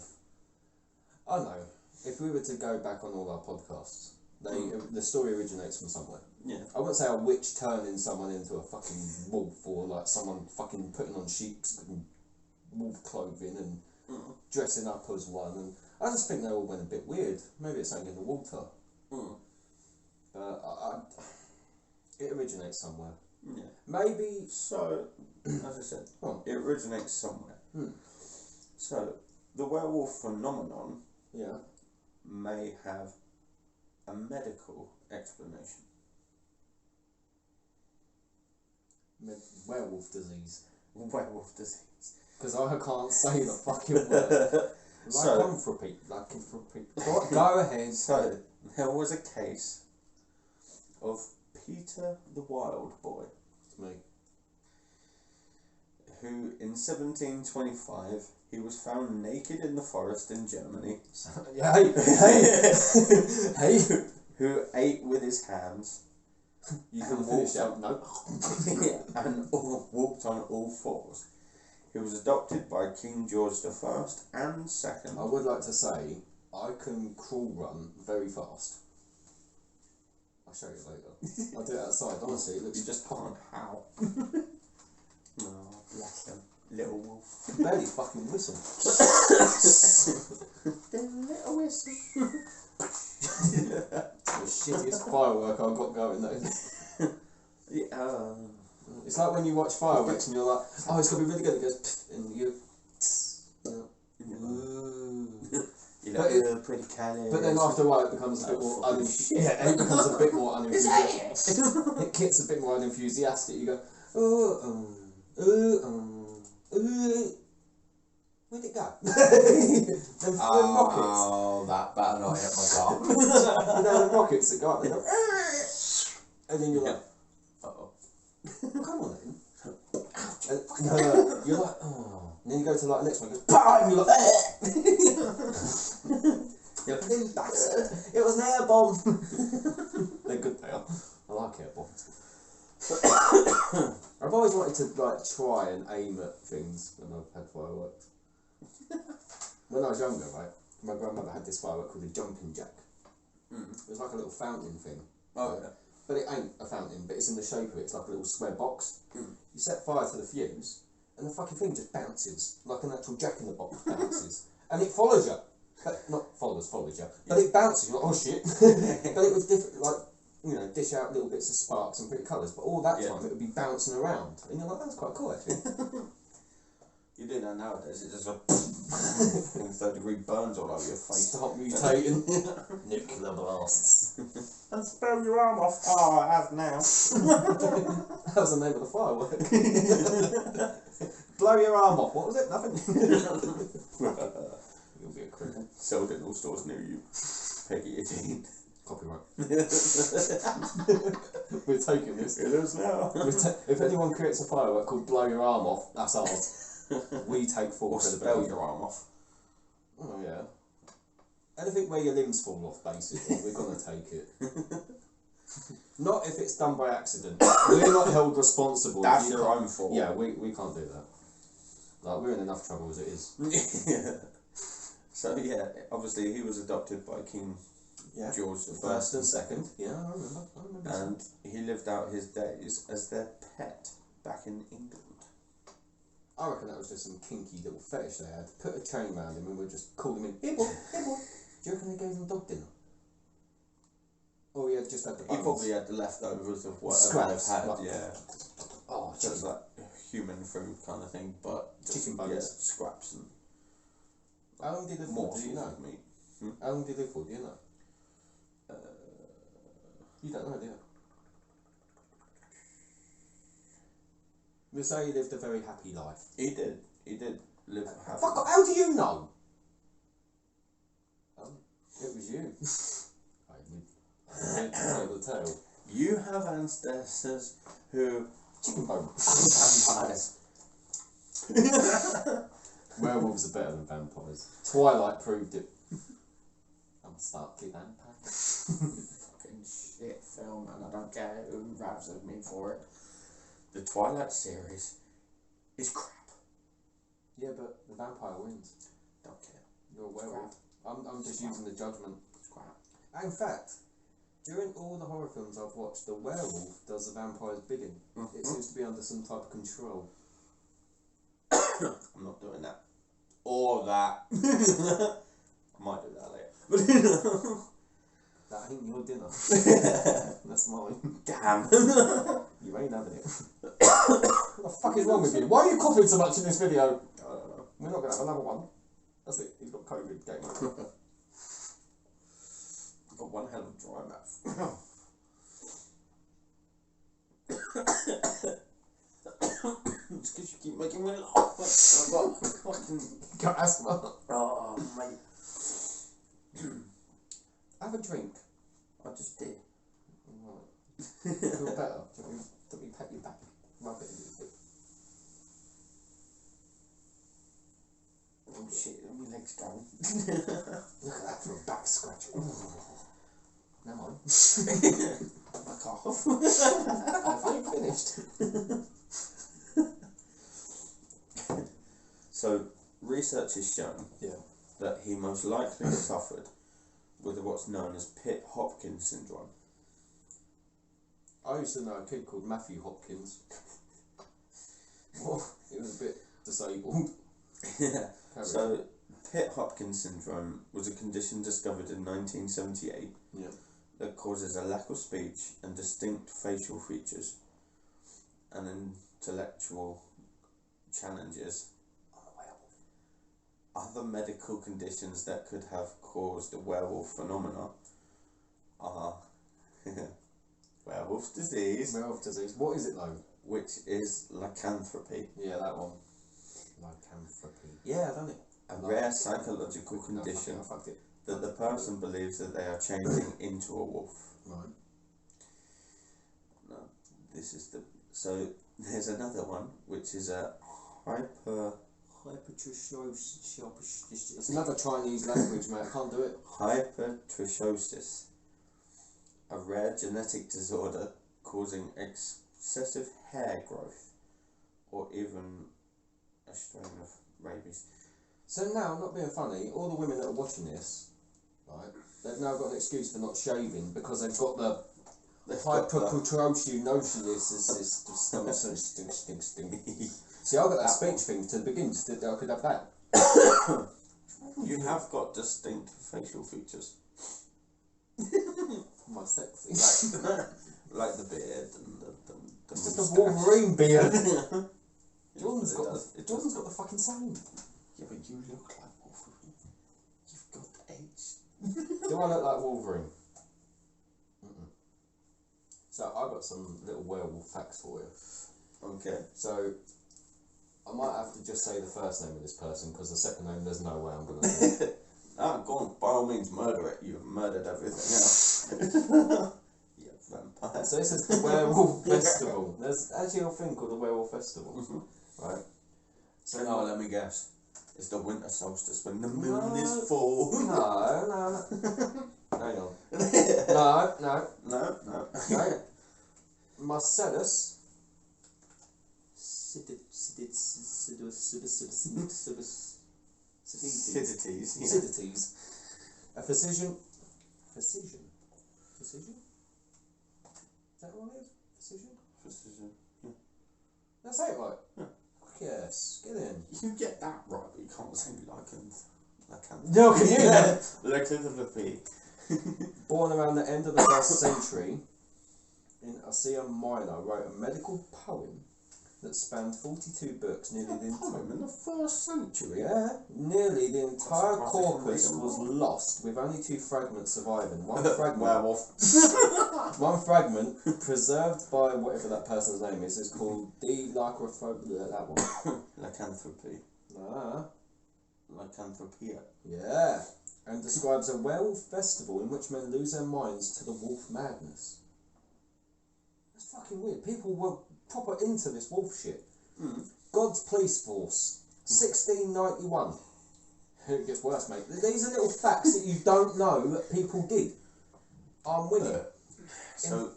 I don't know, if we were to go back on all our podcasts, the story originates from somewhere. Yeah. I wouldn't say a witch turning someone into a fucking wolf, or like someone fucking putting on sheep's wolf clothing and dressing up as one, and I just think they all went a bit weird. Maybe it's something in the water. But it originates somewhere. Yeah. Maybe. So, as I said, it originates somewhere. So, the werewolf phenomenon may have a medical explanation. Werewolf disease. Werewolf disease. Because I can't say the fucking word. Lycanthropy. Go ahead. So, there was a case of Peter the Wild Boy. It's me. Who, in 1725, he was found naked in the forest in Germany. Hey. Who ate with his hands. You can finish out. No. And walked on all fours. He was adopted by King George I and II. I would like to say, I can crawl run very fast. I'll show you later. I'll do it outside, honestly. It looks You just can't. How? Oh, bless him. Little wolf. barely fucking whistle. The little whistle. The shittiest firework I've got going though. Yeah. It's like when you watch fireworks and you're like, oh, it's going to be really good. It goes, pff, and you know, pretty colours. But then after a while it becomes a bit more it becomes a bit more unenthusiastic. It gets a bit more unenthusiastic. You go, where'd it go? Them rockets. Oh, that better not hit my car. You know the rockets that go up, they go, and then you're like, come on then. And, no, you're like, oh. And then you go to like the next one, it goes, BAM! You're like, you're like, you bastard! It was an air bomb! They're good, they are. I like air bombs. I've always wanted to like try and aim at things when I've had fireworks. When I was younger, right, my grandmother had this firework called a jumping jack. It was like a little fountain thing. Oh, yeah. But it ain't a fountain, but it's in the shape of it. It's like a little square box. You set fire to the fuse, and the fucking thing just bounces, like an actual jack-in-the-box bounces. And it follows you. Not follows you. But it bounces. You're like, oh shit. But it was different, like, you know, dish out little bits of sparks and pretty colours, but all that time it would be bouncing around. And you're like, that's quite cool, actually. You do that nowadays, it just like 3rd-degree burns all over your face. Start mutating. Nuclear blasts. And spell your arm off. Oh, I have now. That was the name of the firework. Blow your arm off. What was it? Nothing. You'll be a criminal. Sold in all stores near you. Peggy 18. Copyright. We're taking this. It is now. If anyone creates a firework called Blow Your Arm Off, that's ours. We take full Or spell credibility. your arm off. Oh yeah. Anything where your limbs fall off, basically, we're gonna take it. Not if it's done by accident. We're not held responsible. That's your own fault. Yeah, we can't do that. Like, we're in enough trouble as it is. Yeah. So yeah, obviously he was adopted by King George I First and second. Yeah, I remember. And he lived out his days as their pet back in England. I reckon that was just some kinky little fetish they had. Put a chain around him and we'd just call him in. Here boy, here boy. Do you reckon they gave him dog dinner? Or he had just had the bones? He probably had the leftovers of whatever Scraps, they've had, like, yeah. Oh, Just like human food kind of thing, but just, chicken bones. Scraps and How long did he live more for? Do you know? meat. How long did he live for? Do you know? You don't know, do you? We say he lived a very happy life. He did. He did live happy. Fuck off, how do you know? It was you. I didn't the tail. You have ancestors who... Chicken bone. Vampires. Werewolves are better than vampires. Twilight proved it. I'm a Starkey vampire. Fucking shit film, and I don't care who raps at me for it. The Twilight series is crap. Yeah, but the vampire wins. Don't care. You're a werewolf. I'm just using the judgment. It's crap. In fact, during all the horror films I've watched, the werewolf does the vampire's bidding. Mm-hmm. It seems to be under some type of control. I'm not doing that. Or that. I might do that later. That ain't your dinner. That's mine. Damn. You ain't having it. What the fuck is wrong with you? Why are you coughing so much in this video? I don't know. We're not going to have another one. That's it. He's got COVID. Game over. I've got one hell of a dry mouth. It's because you keep making me laugh. I've got fucking... Got asthma. Oh, mate. Have a drink. I just did. Right. Feel better. Let me pat your back. Rub it a little bit. Oh shit, my leg's going. Look at that for a back scratch. Never mind. Fuck off. I've ain't finished. So, research has shown that he most likely suffered with what's known as Pitt-Hopkins syndrome. I used to know a kid called Matthew Hopkins. Well, he was a bit disabled. Yeah. So, Pitt-Hopkins syndrome was a condition discovered in 1978 that causes a lack of speech and distinct facial features and intellectual challenges. Other medical conditions that could have caused the werewolf phenomena are werewolf disease. Werewolf disease. What is it though? Which is lycanthropy. Yeah, that one. Lycanthropy. Yeah, done it. A rare psychological condition that the person believes that they are changing into a wolf. Right. No, this is the... So, there's another one, which is a It's another Chinese language, mate. I can't do it. hypertrichosis, a rare genetic disorder causing excessive hair growth, or even a strain of rabies. So now, I'm not being funny, all the women that are watching this, right, they've now got an excuse for not shaving because they've got the hypertrichosis, is the stomach stink. See, I've got that speech thing to begin with, I could have that. You have got distinct facial features. My sexy. Like the beard and the it's just a Wolverine beard. Jordan's Jordan's got the fucking same. Yeah, but you look like Wolverine. You've got the age. Do I look like Wolverine? So I've got some little werewolf facts for you. Okay. So I might have to just say the first name of this person because the second name there's no way I'm going to do it. Go on, by all means murder it. You've murdered everything else. Yeah, vampire. So this is the Werewolf Festival. There's actually a thing called the Werewolf Festival, right? So Oh, let me guess. It's the winter solstice when the moon is full. No. Hang on. No. Marcellus. Sidites, a physician. Is that what it is? Physician. Yeah. Did I say it right? Yeah. Yes, get in. You get that right, but you can't say lycanthropy. No, can you then? Lycanthropy. Born around the end of the 1st century in Asia Minor, wrote a medical poem that spanned 42 books, nearly the Poem in the 1st century. nearly the entire surprised I can corpus read 'em was all. lost, with only 2 fragments surviving. One fragment, one fragment preserved by whatever that person's name is called Lycanthropy. That one. Lycanthropy. Ah, Lycanthropia. yeah. And describes a werewolf festival in which men lose their minds to the wolf madness. That's fucking weird. People were proper into this wolf shit. God's Police Force, 1691. It gets worse, mate. These are little facts that you don't know that people did. I'm with you. So,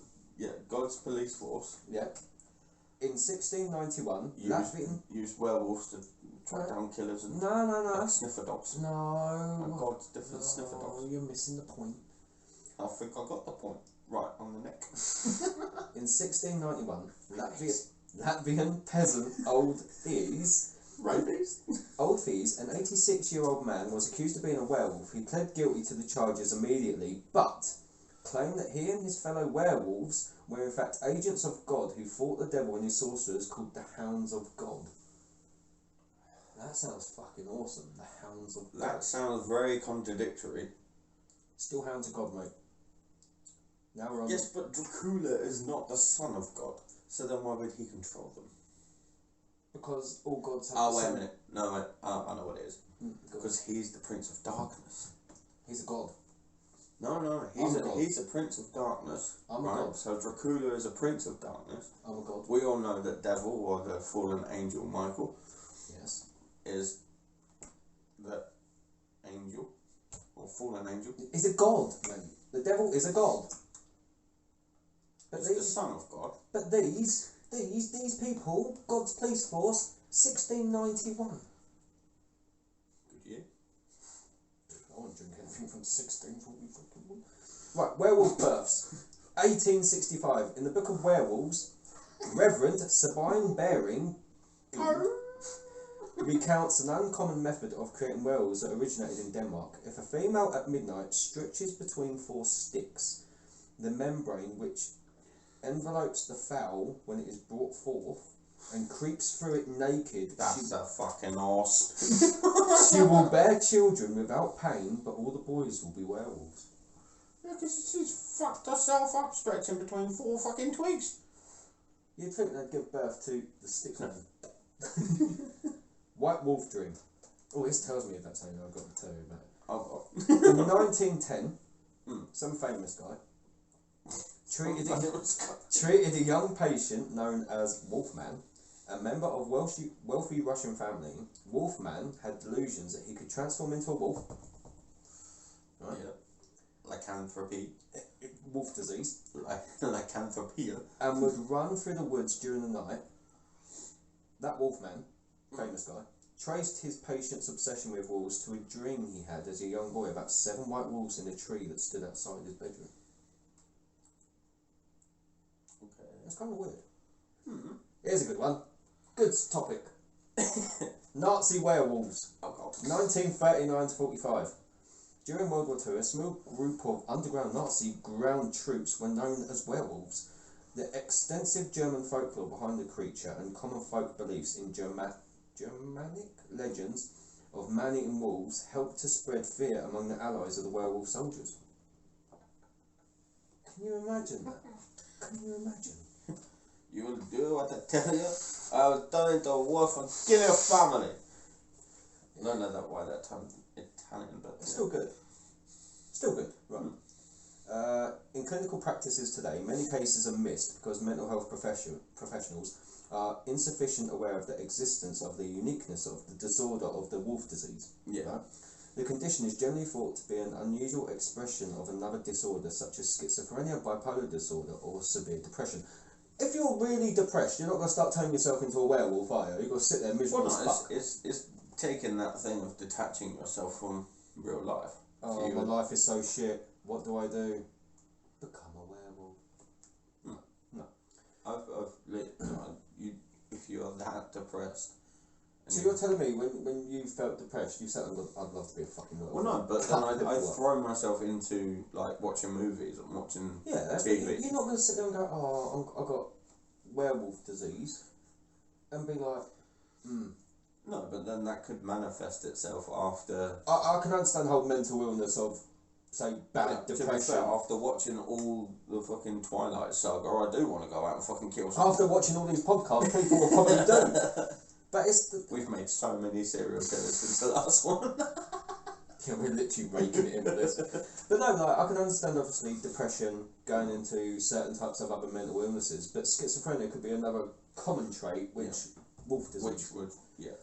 God's Police Force. Yeah. In 1691, Latvian. Used werewolves to track down killers and No. sniffer dogs. No. And God's different sniffer dogs. You're missing the point. I think I got the point. Right on the neck. In 1691, Latvian peasant Old Thies, an 86-year-old man, was accused of being a werewolf. He pled guilty to the charges immediately, but claimed that he and his fellow werewolves were in fact agents of God who fought the devil and his sorcerers called the Hounds of God. That sounds fucking awesome. The Hounds of God. That sounds very contradictory. Still Hounds of God, mate. Now we're on. Yes, but Dracula is not the son of God, so then why would he control them? Because all gods have. Oh, wait a minute. No, wait. I know what it is. Go Because he's the Prince of Darkness. He's a god. No, he's a Prince of Darkness. I'm a right? god. So Dracula is a Prince of Darkness. I'm a god. We all know that Devil, or the fallen angel Michael, Yes. is the angel, or fallen angel. He's a god, mate. The devil is a god. But He's the son of God. But these people, God's Police Force, 1691. Good year. I won't drink anything from 1641. Right, werewolf births. 1865. In the Book of Werewolves, Reverend Sabine Baring recounts an uncommon method of creating werewolves that originated in Denmark. If a female at midnight stretches between 4 sticks, the membrane which envelopes the fowl when it is brought forth and creeps through it naked, That's a fucking horse. she will bear children without pain, but all the boys will be werewolves. Yeah, because she's fucked herself up stretching between 4 fucking twigs. You'd think they'd give birth to the stick man. White Wolf Dream. Oh, this tells me about something I've got to tell you about it. Oh, In 1910, some famous guy treated a young patient known as Wolfman, a member of wealthy Russian family. Wolfman had delusions that he could transform into a wolf. Right? Yeah. Lycanthropy. Wolf disease. Lycanthropia. And would run through the woods during the night. That Wolfman, famous guy, traced his patient's obsession with wolves to a dream he had as a young boy about 7 white wolves in a tree that stood outside his bedroom. Okay. That's kind of weird. Here's a good one. Good topic. Nazi werewolves. Oh god. 1939 to 45. During World War II, a small group of underground Nazi ground troops were known as werewolves. The extensive German folklore behind the creature and common folk beliefs in Germanic legends of man-eating wolves helped to spread fear among the allies of the werewolf soldiers. Can you imagine that? Can you imagine? You will do what I tell you. I will turn into a wolf and kill your family. No, that why that time Italian, but it's still good. Still good, right. In clinical practices today, many cases are missed because mental health professionals are insufficient aware of the existence of the uniqueness of the disorder of the wolf disease. Yeah. Right? The condition is generally thought to be an unusual expression of another disorder such as schizophrenia, bipolar disorder, or severe depression. If you're really depressed, you're not going to start turning yourself into a werewolf, are you? You're going to sit there miserable as fuck. It's taking that thing of detaching yourself from real life. Oh, my life is so shit. What do I do? Become a werewolf. No. If you're that depressed. So you're telling me when you felt depressed, you said, I'd love to be a fucking werewolf. Well, no, but then I've thrown myself into like watching movies and watching TV. You're not going to sit there and go, I've got werewolf disease. and be like, No, but then that could manifest itself after. I can understand the whole mental illness of, say, bad To be depression. fair, after watching all the fucking Twilight Saga, I do want to go out and fucking kill someone. After watching all these podcasts, people will probably do. But it's We've made so many serial killers since the last one. yeah, we're literally raking it into this. But no, like, I can understand obviously depression going into certain types of other mental illnesses, but schizophrenia could be another common trait, which wolf disease. Which would,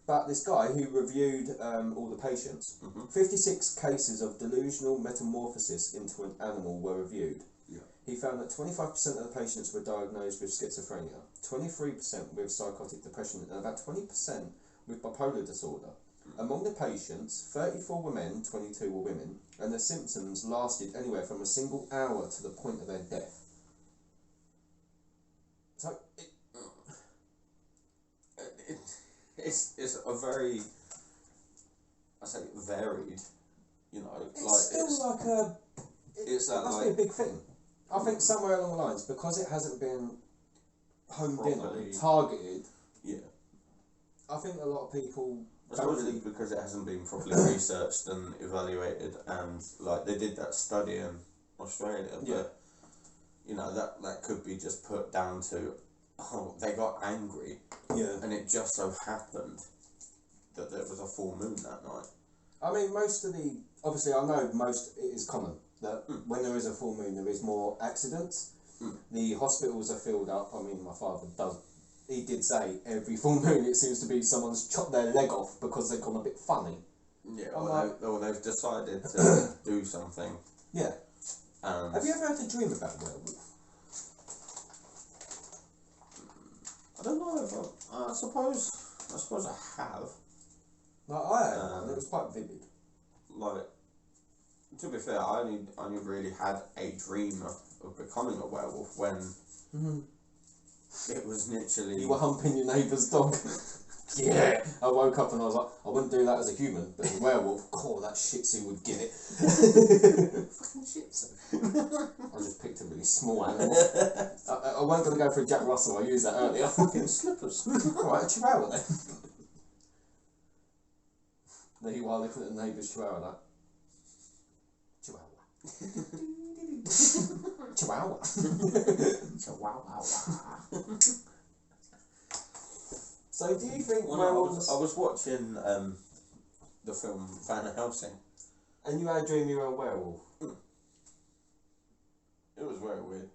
But this guy who reviewed all the patients, 56 cases of delusional metamorphosis into an animal were reviewed. Yeah. He found that 25% of the patients were diagnosed with schizophrenia, 23% with psychotic depression, and about 20% with bipolar disorder. Among the patients, 34 were men, 22 were women, and their symptoms lasted anywhere from a single hour to the point of their death. So, it's a very, I say, varied, you know, it's like still it's, like a... it's It that must like be a big thing. I think somewhere along the lines, because it hasn't been homed in on, Properly. targeted, yeah. I think a lot of people I don't suppose really... it's because it hasn't been properly researched and evaluated, and like they did that study in Australia, but you know that could be just put down to they got angry, and it just so happened that there was a full moon that night. I mean, most of the... Obviously, I know it is common that when there is a full moon, there is more accidents. The hospitals are filled up. I mean, my father he did say every full moon it seems to be someone's chopped their leg off because they've gone a bit funny. Yeah, I'm they've decided to do something. Yeah. And Have you ever had a dream about a werewolf? I don't know if I suppose I have. Like, I had one. It was quite vivid. Like, to be fair, I only really had a dream of becoming a werewolf when it was literally... You were humping your neighbour's dog. Yeah. I woke up and I was like, I wouldn't do that as a human, but as a werewolf, that shih tzu would get it. Fucking shih tzu. I just picked a really small animal. I wasn't going to go for a Jack Russell, I used that earlier. Fucking slippers. Alright, a chihuahua then. There you are looking at the neighbour's chihuahua like, Chihuahua. Chihuahua. So do you think werewolves... I was watching the film Van Helsing. And you had a dream you were a werewolf? It was very weird.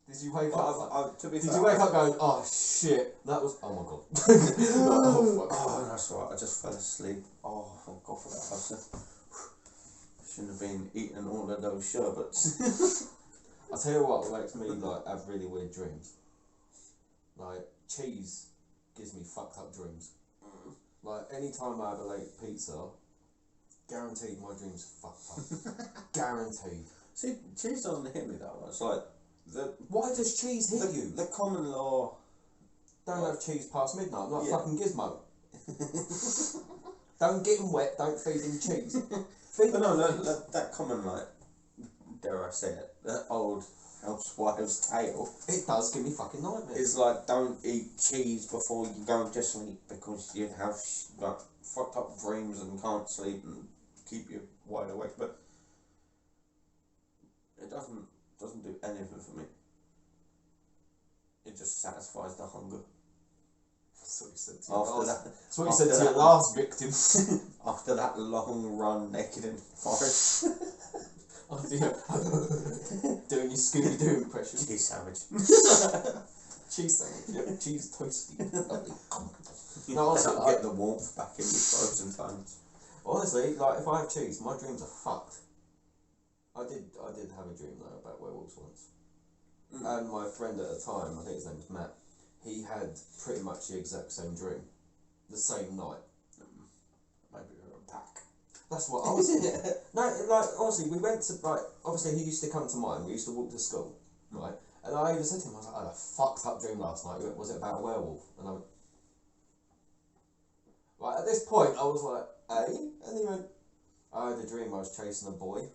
Did you wake up? To be Did fair, you wake up going, oh shit, that was... Oh my god. Oh, fuck. Oh, that's right, I just fell asleep. Oh, thank God for that person. Shouldn't have been eating all of those sherbets. I'll tell you what makes me like have really weird dreams. Like, cheese gives me fucked up dreams. Like, any time I have a late pizza, guaranteed my dream's fucked up. Guaranteed. See, cheese doesn't hit me that much. Like, why does cheese hit you? The common law... Don't have cheese past midnight. I'm not Yeah. fucking Gizmo. Don't get him wet, don't feed him cheese. Feed But him no, that common, like, dare I say it, that old housewives' tale it does give me fucking nightmares. is like, don't eat cheese before you go to sleep because you have like fucked up dreams and can't sleep and keep you wide awake. But it doesn't do anything for me. It just satisfies the hunger. That's what you said to your After last, that, that's what you said to your last victim. after that long run naked in the forest. After you doing your Scooby-Doo impression. Cheese sandwich. Cheese sandwich, yeah. Cheese toasty. Lovely. You No, honestly, don't get the warmth back in your frozen times. Honestly, like, if I have cheese, my dreams are fucked. I did have a dream though about werewolves once. And my friend at the time, I think his name was Matt, he had pretty much the exact same dream. The same night. Maybe you're a pack. That's what I was thinking. No, like, honestly, we went to, like, obviously he used to come to mine, we used to walk to school, right? And I even said to him, I was like, I had a fucked up dream last night. He went, was it about a werewolf? And I went, like, at this point, I was like, eh? And he went, I had a dream I was chasing a boy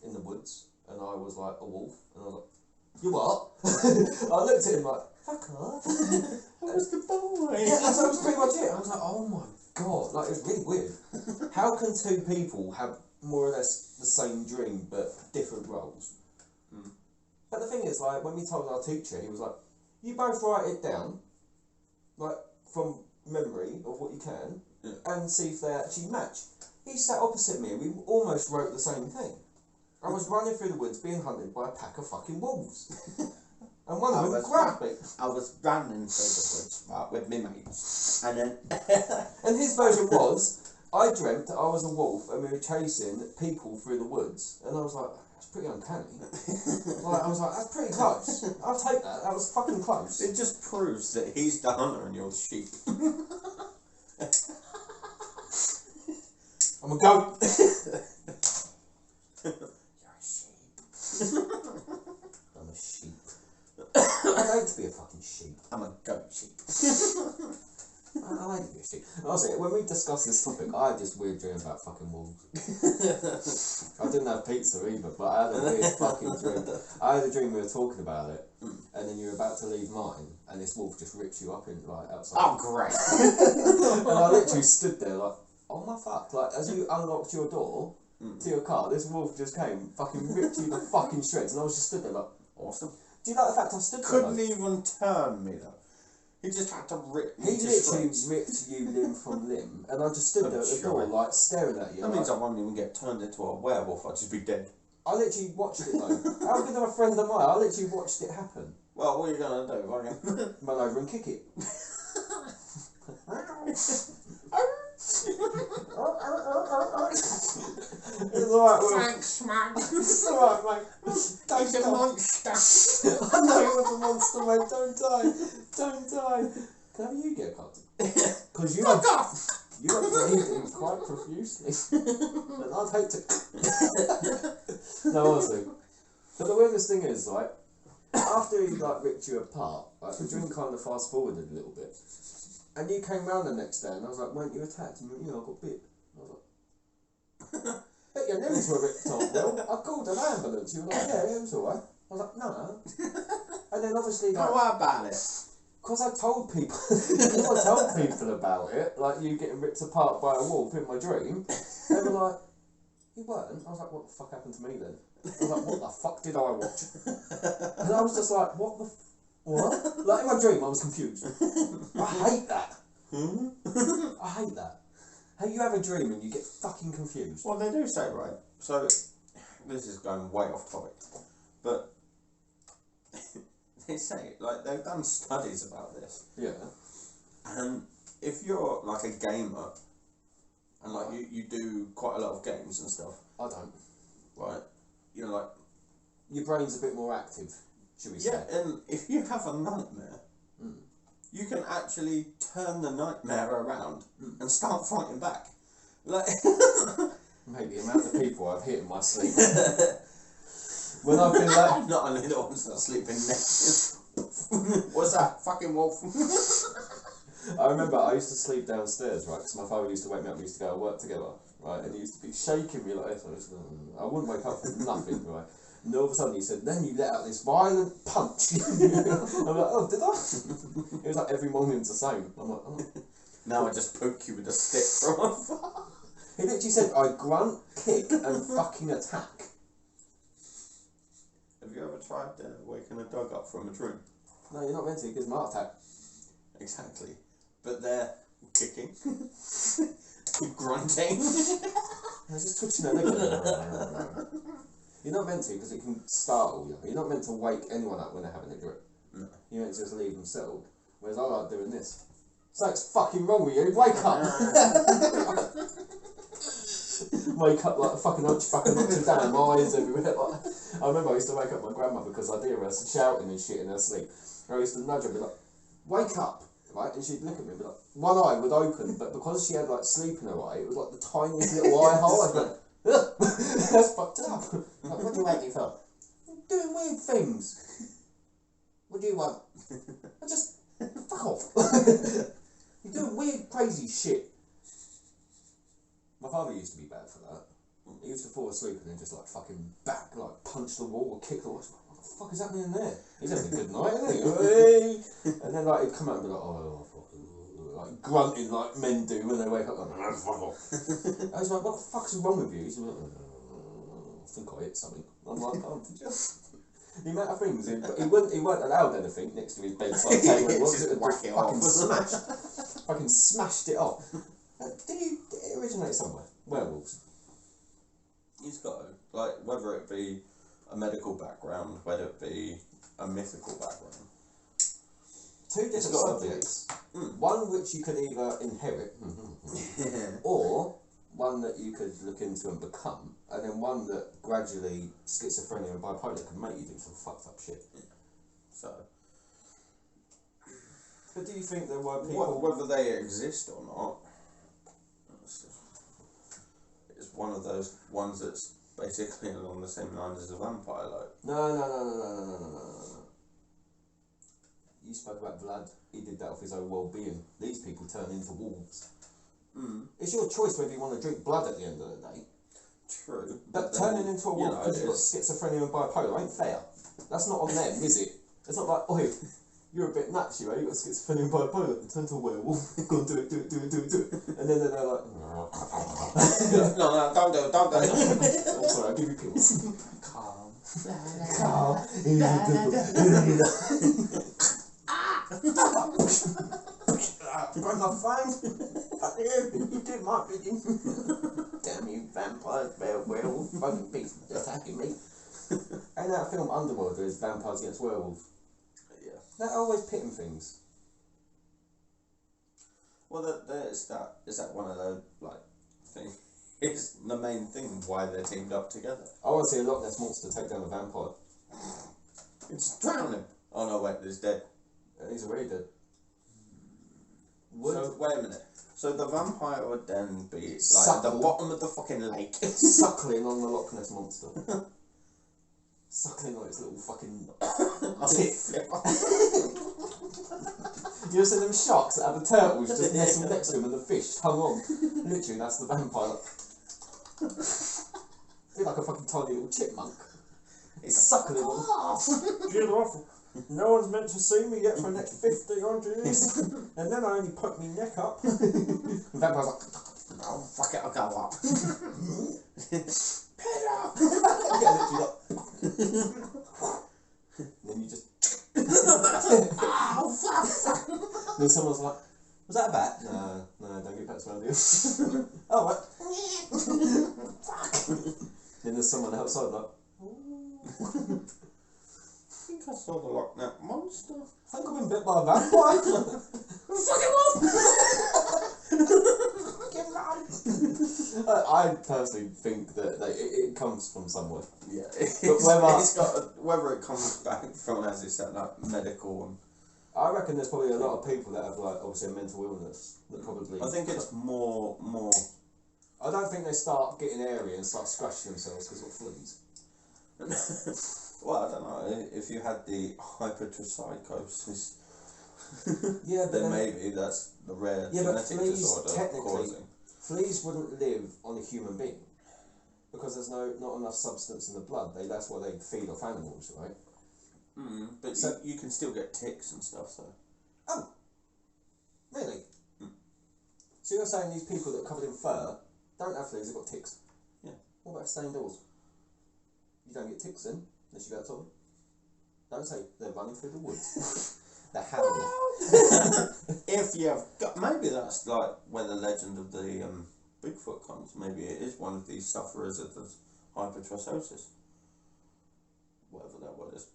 in the woods, and I was like a wolf, and I was like, You what? I looked at him like, fuck off. That was the boy. Yeah, that was pretty much it. I was like, oh my god, like it's really weird. How can two people have more or less the same dream but different roles? Mm. But the thing is, like, when we told our teacher, he was like, you both write it down, like, from memory of what you can, and see if they actually match. He sat opposite me and we almost wrote the same thing. I was running through the woods being hunted by a pack of fucking wolves. And one of them grabbed me. I was running through the woods, right, with me mates, and then... And his version was, I dreamt that I was a wolf and we were chasing people through the woods. And I was like, that's pretty uncanny. Like, I was like, that's pretty close. I'll take that. That was fucking close. It just proves that he's the hunter and you're the sheep. I'm a goat. You're a sheep. I'm a sheep. I'd like to be a fucking sheep. I'm a goat sheep. I like to be a sheep. Honestly, when we discuss this topic, I had this weird dream about fucking wolves. I didn't have pizza either, but I had a weird fucking dream. I had a dream we were talking about it, and then you were about to leave mine, and this wolf just rips you up in like outside. Oh, great. And I literally stood there like, oh my fuck, like as you unlocked your door to your car, this wolf just came, fucking ripped you the fucking shreds, and I was just stood there like, Awesome. do you like the fact I stood there? Couldn't like, even turn me though. He just had to rip me he to literally shreds. ripped you limb from limb, and I just stood there at the door like staring at you. That means I won't even get turned into a werewolf, I'd just be dead. I literally watched it though. How good of a friend am I? I literally watched it happen. Well, what are you going to do? Fucking... Run over and kick it. It's alright, Will. Thanks, man. It's alright, mate. Don't He's a die. monster. I know it was a monster, mate. Don't die. Don't die. Can you get a card? Because you Fuck off! you have bleeding quite profusely. And I'd hate to. No, honestly. But the weirdest thing is, like, after he like ripped you apart, like the dream kind of fast forwarded a little bit. And you came round the next day and I was like, weren't you attacked? And you went, yeah, I got bit. I was like, but your limbs were ripped off, Will. I called an ambulance. You were like, yeah, it was alright. I was like, no. And then obviously, like, Don't worry about it. because I told people, because I told people about it, like you getting ripped apart by a wolf in my dream, they were like, you weren't. I was like, what the fuck happened to me then? I was like, what the fuck did I watch? And I was just like, what? Like in my dream, I was confused. I hate that. I hate that. How you have a dream and you get fucking confused. Well, they do say, right, so this is going way off topic, but they say, like, they've done studies about this, Yeah. and if you're like a gamer, and like you do quite a lot of games and stuff, I don't. right, you're like, Your brain's a bit more active, should we say? yeah, and if you have a nightmare, you can actually turn the nightmare around and start fighting back. Like, Maybe the amount of people I've hit in my sleep. When I've been like, not only the ones that are sleeping next. What's that? Fucking wolf. I remember I used to sleep downstairs, right, because my father used to wake me up, we used to go to work together, right, and he used to be shaking me like this. I wouldn't wake up for nothing, right. And all of a sudden he said, then you let out this violent punch. I'm like, oh, did I? It was like every morning's the same. I'm like, oh. Now I just poke you with a stick from afar. He literally said, I grunt, kick, and fucking attack. Have you ever tried waking a dog up from a dream? No, you're not meant to, because my attack. Exactly. But they're kicking, grunting. I was just twitching their leg. You're not meant to, because it can startle you. You're not meant to wake anyone up when they're having a dream. No. You're meant to just leave them settled. Whereas I like doing this. Something's fucking wrong with you, wake up! Wake up like a fucking fucking Notre Dame, my eyes everywhere. Like, I remember I used to wake up my grandmother because I'd hear her shouting and shit in her sleep. I used to nudge her and be like, wake up! Right? And she'd look at me and be like, one eye would open, but because she had like sleep in her eye, it was like the tiniest little eye hole. I'd be like, ugh, that's fucked up. Like, what do you wake me for? I'm doing weird things. What do you want? I just, fuck off. You're doing weird, crazy shit. My father used to be bad for that. He used to fall asleep and then just like fucking back, like punch the wall or kick the wall. the fuck is happening in there? He's having a good night, isn't he? Hey! And then like he'd come out and be like, oh, like grunting like men do when they wake up. Like, fuck off. I was like, what the fuck's wrong with you? He's like, I think I hit something. I'm like, oh, did you? The amount of things he weren't allowed anything next to his bedside table. What was it? Fucking smashed. Fucking smashed it off. Did it originate somewhere? Werewolves. He's got to, like, whether it be a medical background, whether it be a mythical background. Two different subjects. One which you could either inherit, or one that you could look into and become, and then one that gradually schizophrenia and bipolar can make you do some fucked up shit. So. But do you think there were people... Whether they exist or not, it's one of those ones that's basically along the same lines as a vampire, like. No. You spoke about Vlad. He did that off his own well-being. These people turn into wolves. It's your choice whether you want to drink blood at the end of the day. True. But turning into a wolf because you've got schizophrenia and bipolar ain't fair. That's not on them, is it? It's not like, oi, you're a bit nuts, you know, you've got schizophrenia and bipolar, turn to a werewolf, go and do it. And then they're like, no, don't do it. I'm sorry, I'll give you pills. Calm. Grab my phone. Fuck you. You did my bidding. Damn you, vampires, werewolf, fucking beast attacking me. Ain't that film Underworld where it's vampires against werewolves? Yeah. They're always pitting things. Well, is that one of those, like, things? It's the main thing why they're teamed up together. I want to see a Loch Ness monster take down a vampire. It's drowning. Oh no, wait, he's dead. He's already dead. So, wait a minute. So the vampire would then be like Suckle. at the bottom of the fucking lake. Suckling on the Loch Ness monster. Suckling on its little fucking tit. You ever seen them sharks that have the turtles just nestled next to them and the fish hung on? Literally, that's the vampire. You're like a fucking tiny little chipmunk. It's suckling on. Get off. No one's meant to see me yet for the next 50 odd years. And then I only poke my neck up. The vampire's like, Oh fuck it, I'll go up. Peter! Yeah, literally like. And then you just. Oh fuck! Then someone's like, was that a bat? No, don't get bats around you. Oh, what? Fuck! Then there's someone outside like, I think I saw the Loch Ness monster. I think I've been bit by a vampire. Fuck him up! Get him out! I personally think that it comes from somewhere. Yeah, whether it comes back from, as you said, like medical and. I reckon there's probably a lot of people that have like obviously a mental illness that probably. I think it's more. I don't think they start getting airy and start scratching themselves because of fleas. Well, I don't know. If you had the hypertrichosis, yeah, then maybe that's the rare genetic disorder causing. Fleas wouldn't live on a human being because there's not enough substance in the blood. That's why they feed off animals, right? But so, you can still get ticks and stuff, so. Oh, really? So you're saying these people that are covered in fur don't have fleas, they've got ticks? Yeah. What about staying indoors? You don't get ticks then, unless you go outside. Don't say they're running through the woods. They're howling. If you've got, maybe that's like where the legend of the Bigfoot comes. Maybe it is one of these sufferers of the hypertrichosis. Whatever that word is.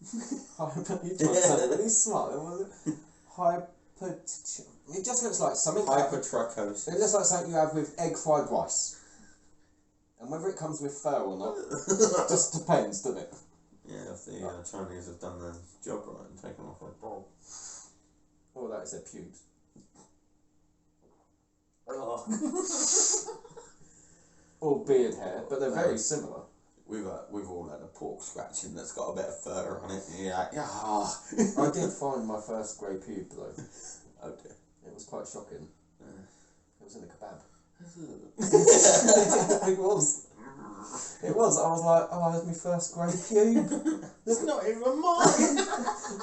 You're trying to sound really smart, was it? It just looks like something. Hypertrichosis. It looks like something you have with egg fried rice. And whether it comes with fur or not, just depends, doesn't it? Yeah, if the Chinese have done their job right and taken off a bowl. Or that is their pubes. Or beard hair, but they're very similar. We've all had a pork scratching that's got a bit of fur on it. Yeah. I did find my first grey pube though. Oh dear. It was quite shocking. It was in a kebab. It was. It was. I was like, oh, it's my first grey pube. It's not even mine.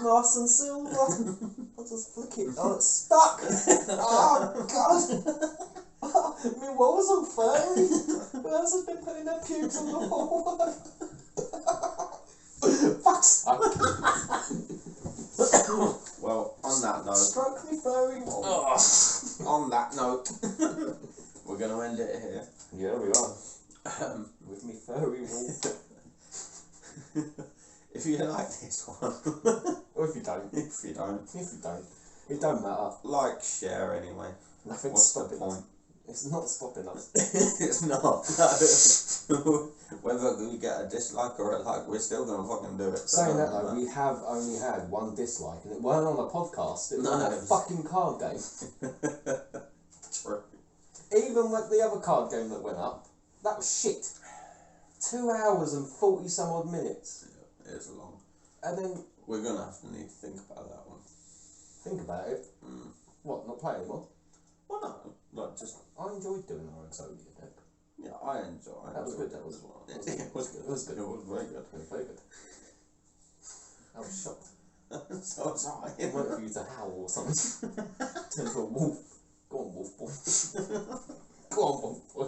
Nice and silver. I'll just flick it. Oh, it's stuck. Oh, God. My walls are furry. Who else has been putting their pubes on the wall? Fuck's sake. Well, on that note. Stroke me furry wall. On that note, we're going to end it here. Yeah, we are. With me furry wall. If you like this one, Or if you don't. if you don't, It don't matter. like, share anyway. Nothing's What's the stopping point? us. It's not stopping us. It's not. No. Whether we get a dislike or a like, we're still gonna fucking do it. So Saying that though, we have only had one dislike, and it weren't on a podcast. It was on a fucking card game. True. Even with the other card game that went up, that was shit. 2 hours and 40 some odd minutes, Yeah, it's long. and then We're gonna have to need to think about that one. think about it. What? Not play anymore? Well, no, like just. I enjoyed doing our Exodia deck. Yeah, I enjoy. That was good. It That was as well. good. It was good. It was good. It was very good. It was very good. I was shocked. So was I. I waited for you to howl or something. Turn into a wolf. Go on, wolf boy. Go on, wolf boy.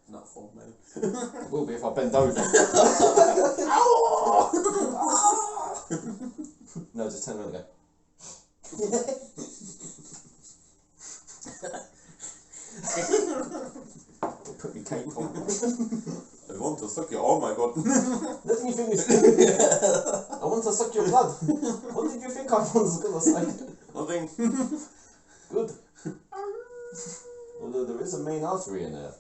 Not full moon. It will be if I bend over. No, just turn around and go. Put me cape on. I want to suck you. Oh my god. Let me finish. I want to suck your blood. What did you think I was going to say? Nothing. Good. Although there is a main artery in there.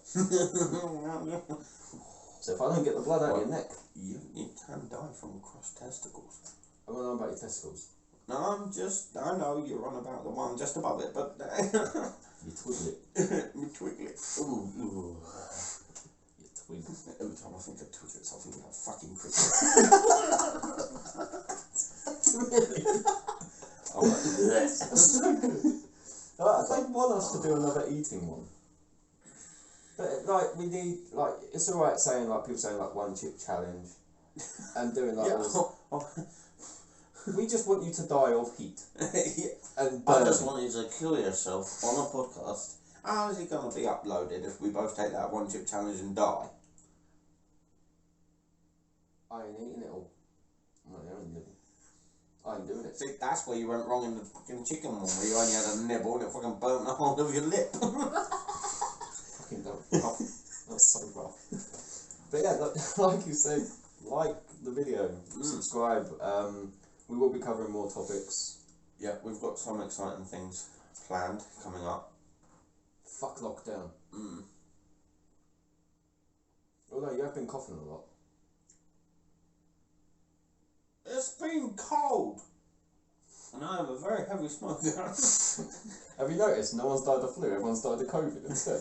So if I don't get the blood out of your neck. You can die from crossed testicles. I'm going on about your testicles. No, I know you're on about the one just above it, but. You twiggle it. Me twiggle it. Ooh. You twiggle. Every time I think of twiglets, I think of fucking cricket. Really? I'm like, yes. That's so good. I don't want us to do another eating one. But like we need it's alright saying people saying one chip challenge and doing Yeah. this. We just want you to die of heat Yeah. and I burn. just want you to kill yourself on a podcast. How is it going to be uploaded if we both take that one chip challenge and die? I ain't eating it all. I ain't doing it. See, that's where you went wrong in the fucking chicken one, where you only had a nibble and it fucking burnt the whole of your lip. Fucking rough. That's so rough. But yeah, like you said, like the video, subscribe. We will be covering more topics. Yeah, we've got some exciting things planned coming up. Fuck lockdown. Although you have been coughing a lot. It's been cold. And I am a very heavy smoker. Have you noticed no one's died of flu, everyone's died of COVID instead?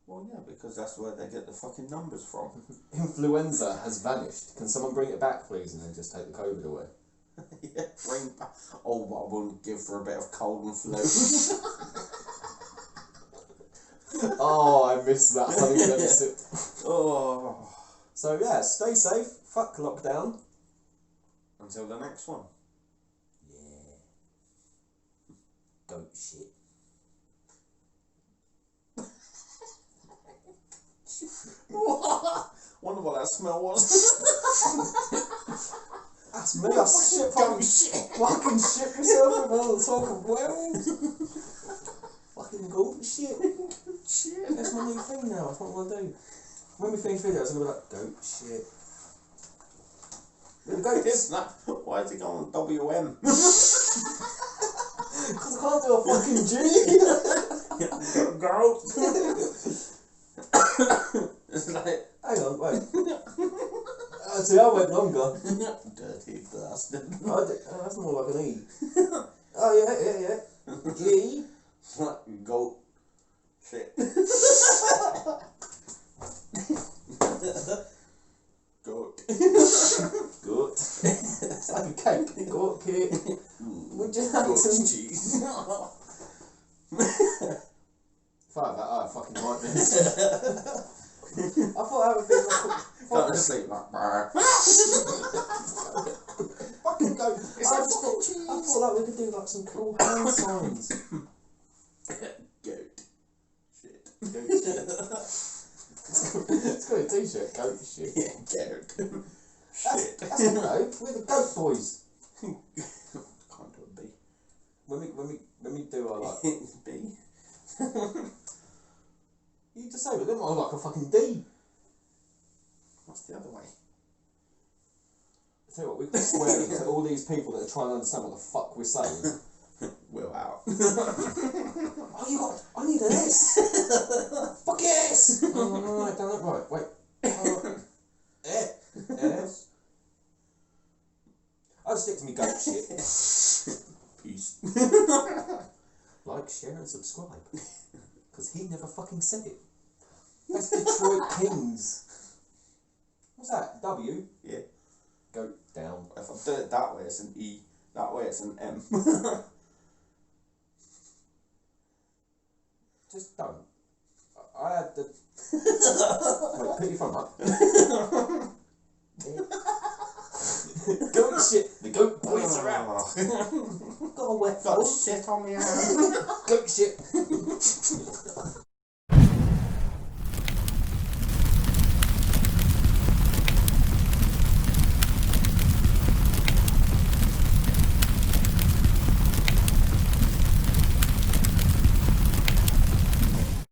Well, yeah, because that's where they get the fucking numbers from. Influenza has vanished. Can someone bring it back, please, and then just take the COVID away? Yeah, bring back. Oh, what I wouldn't give for a bit of cold and flu. Oh, I missed that. Something to sip. Oh. So yeah, stay safe. Fuck lockdown. Until the next one. Yeah. Goat shit. Wonder what that smell was. That's me. I shit. Fucking shit yourself with all the talk of werewolves. Fucking goat shit. Shit. That's my new thing now. That's what I want to do. When we finish videos, I'm going to be like, goat shit. With the goat. It's not. Why is it going WM? Because I can't do a fucking G. Girl. It's like. Hang on, wait. See, I went longer. Dirty bastard. That's more like an E. Oh, yeah. G. Goat. Shit. Goat. Good. It's like a cake. Goat cake. Would you have Goat some cheese. Fuck that, I fucking like this. I thought that would be like Going to sleep like. fucking goat. It's I like thought like we could do like some cool hand signs. Goat. Shit. Goat shit. It's got a t-shirt. Goat shit. Yeah, goat. Shit. That's it, though. We're the goat boys. Can't do a B. When we do our like B. you just say with them I like a fucking D. What's the other way? Tell you what, we can swear to all these people that are trying to understand what the fuck we're saying. Will out. Oh, I need an S. Fuck yes. Oh no, I've done it right. Wait. S. I'll stick to me goat shit. Peace. Like, share and subscribe. Because he never fucking said it. That's Detroit Kings. What's that? W? Yeah. Go down. If I do it that way, it's an E. That way, it's an M. Just don't. I had the... Wait, put your phone up. Goat shit. The goat boys are out. Got a wet Got phone. shit on me hand. Goat shit.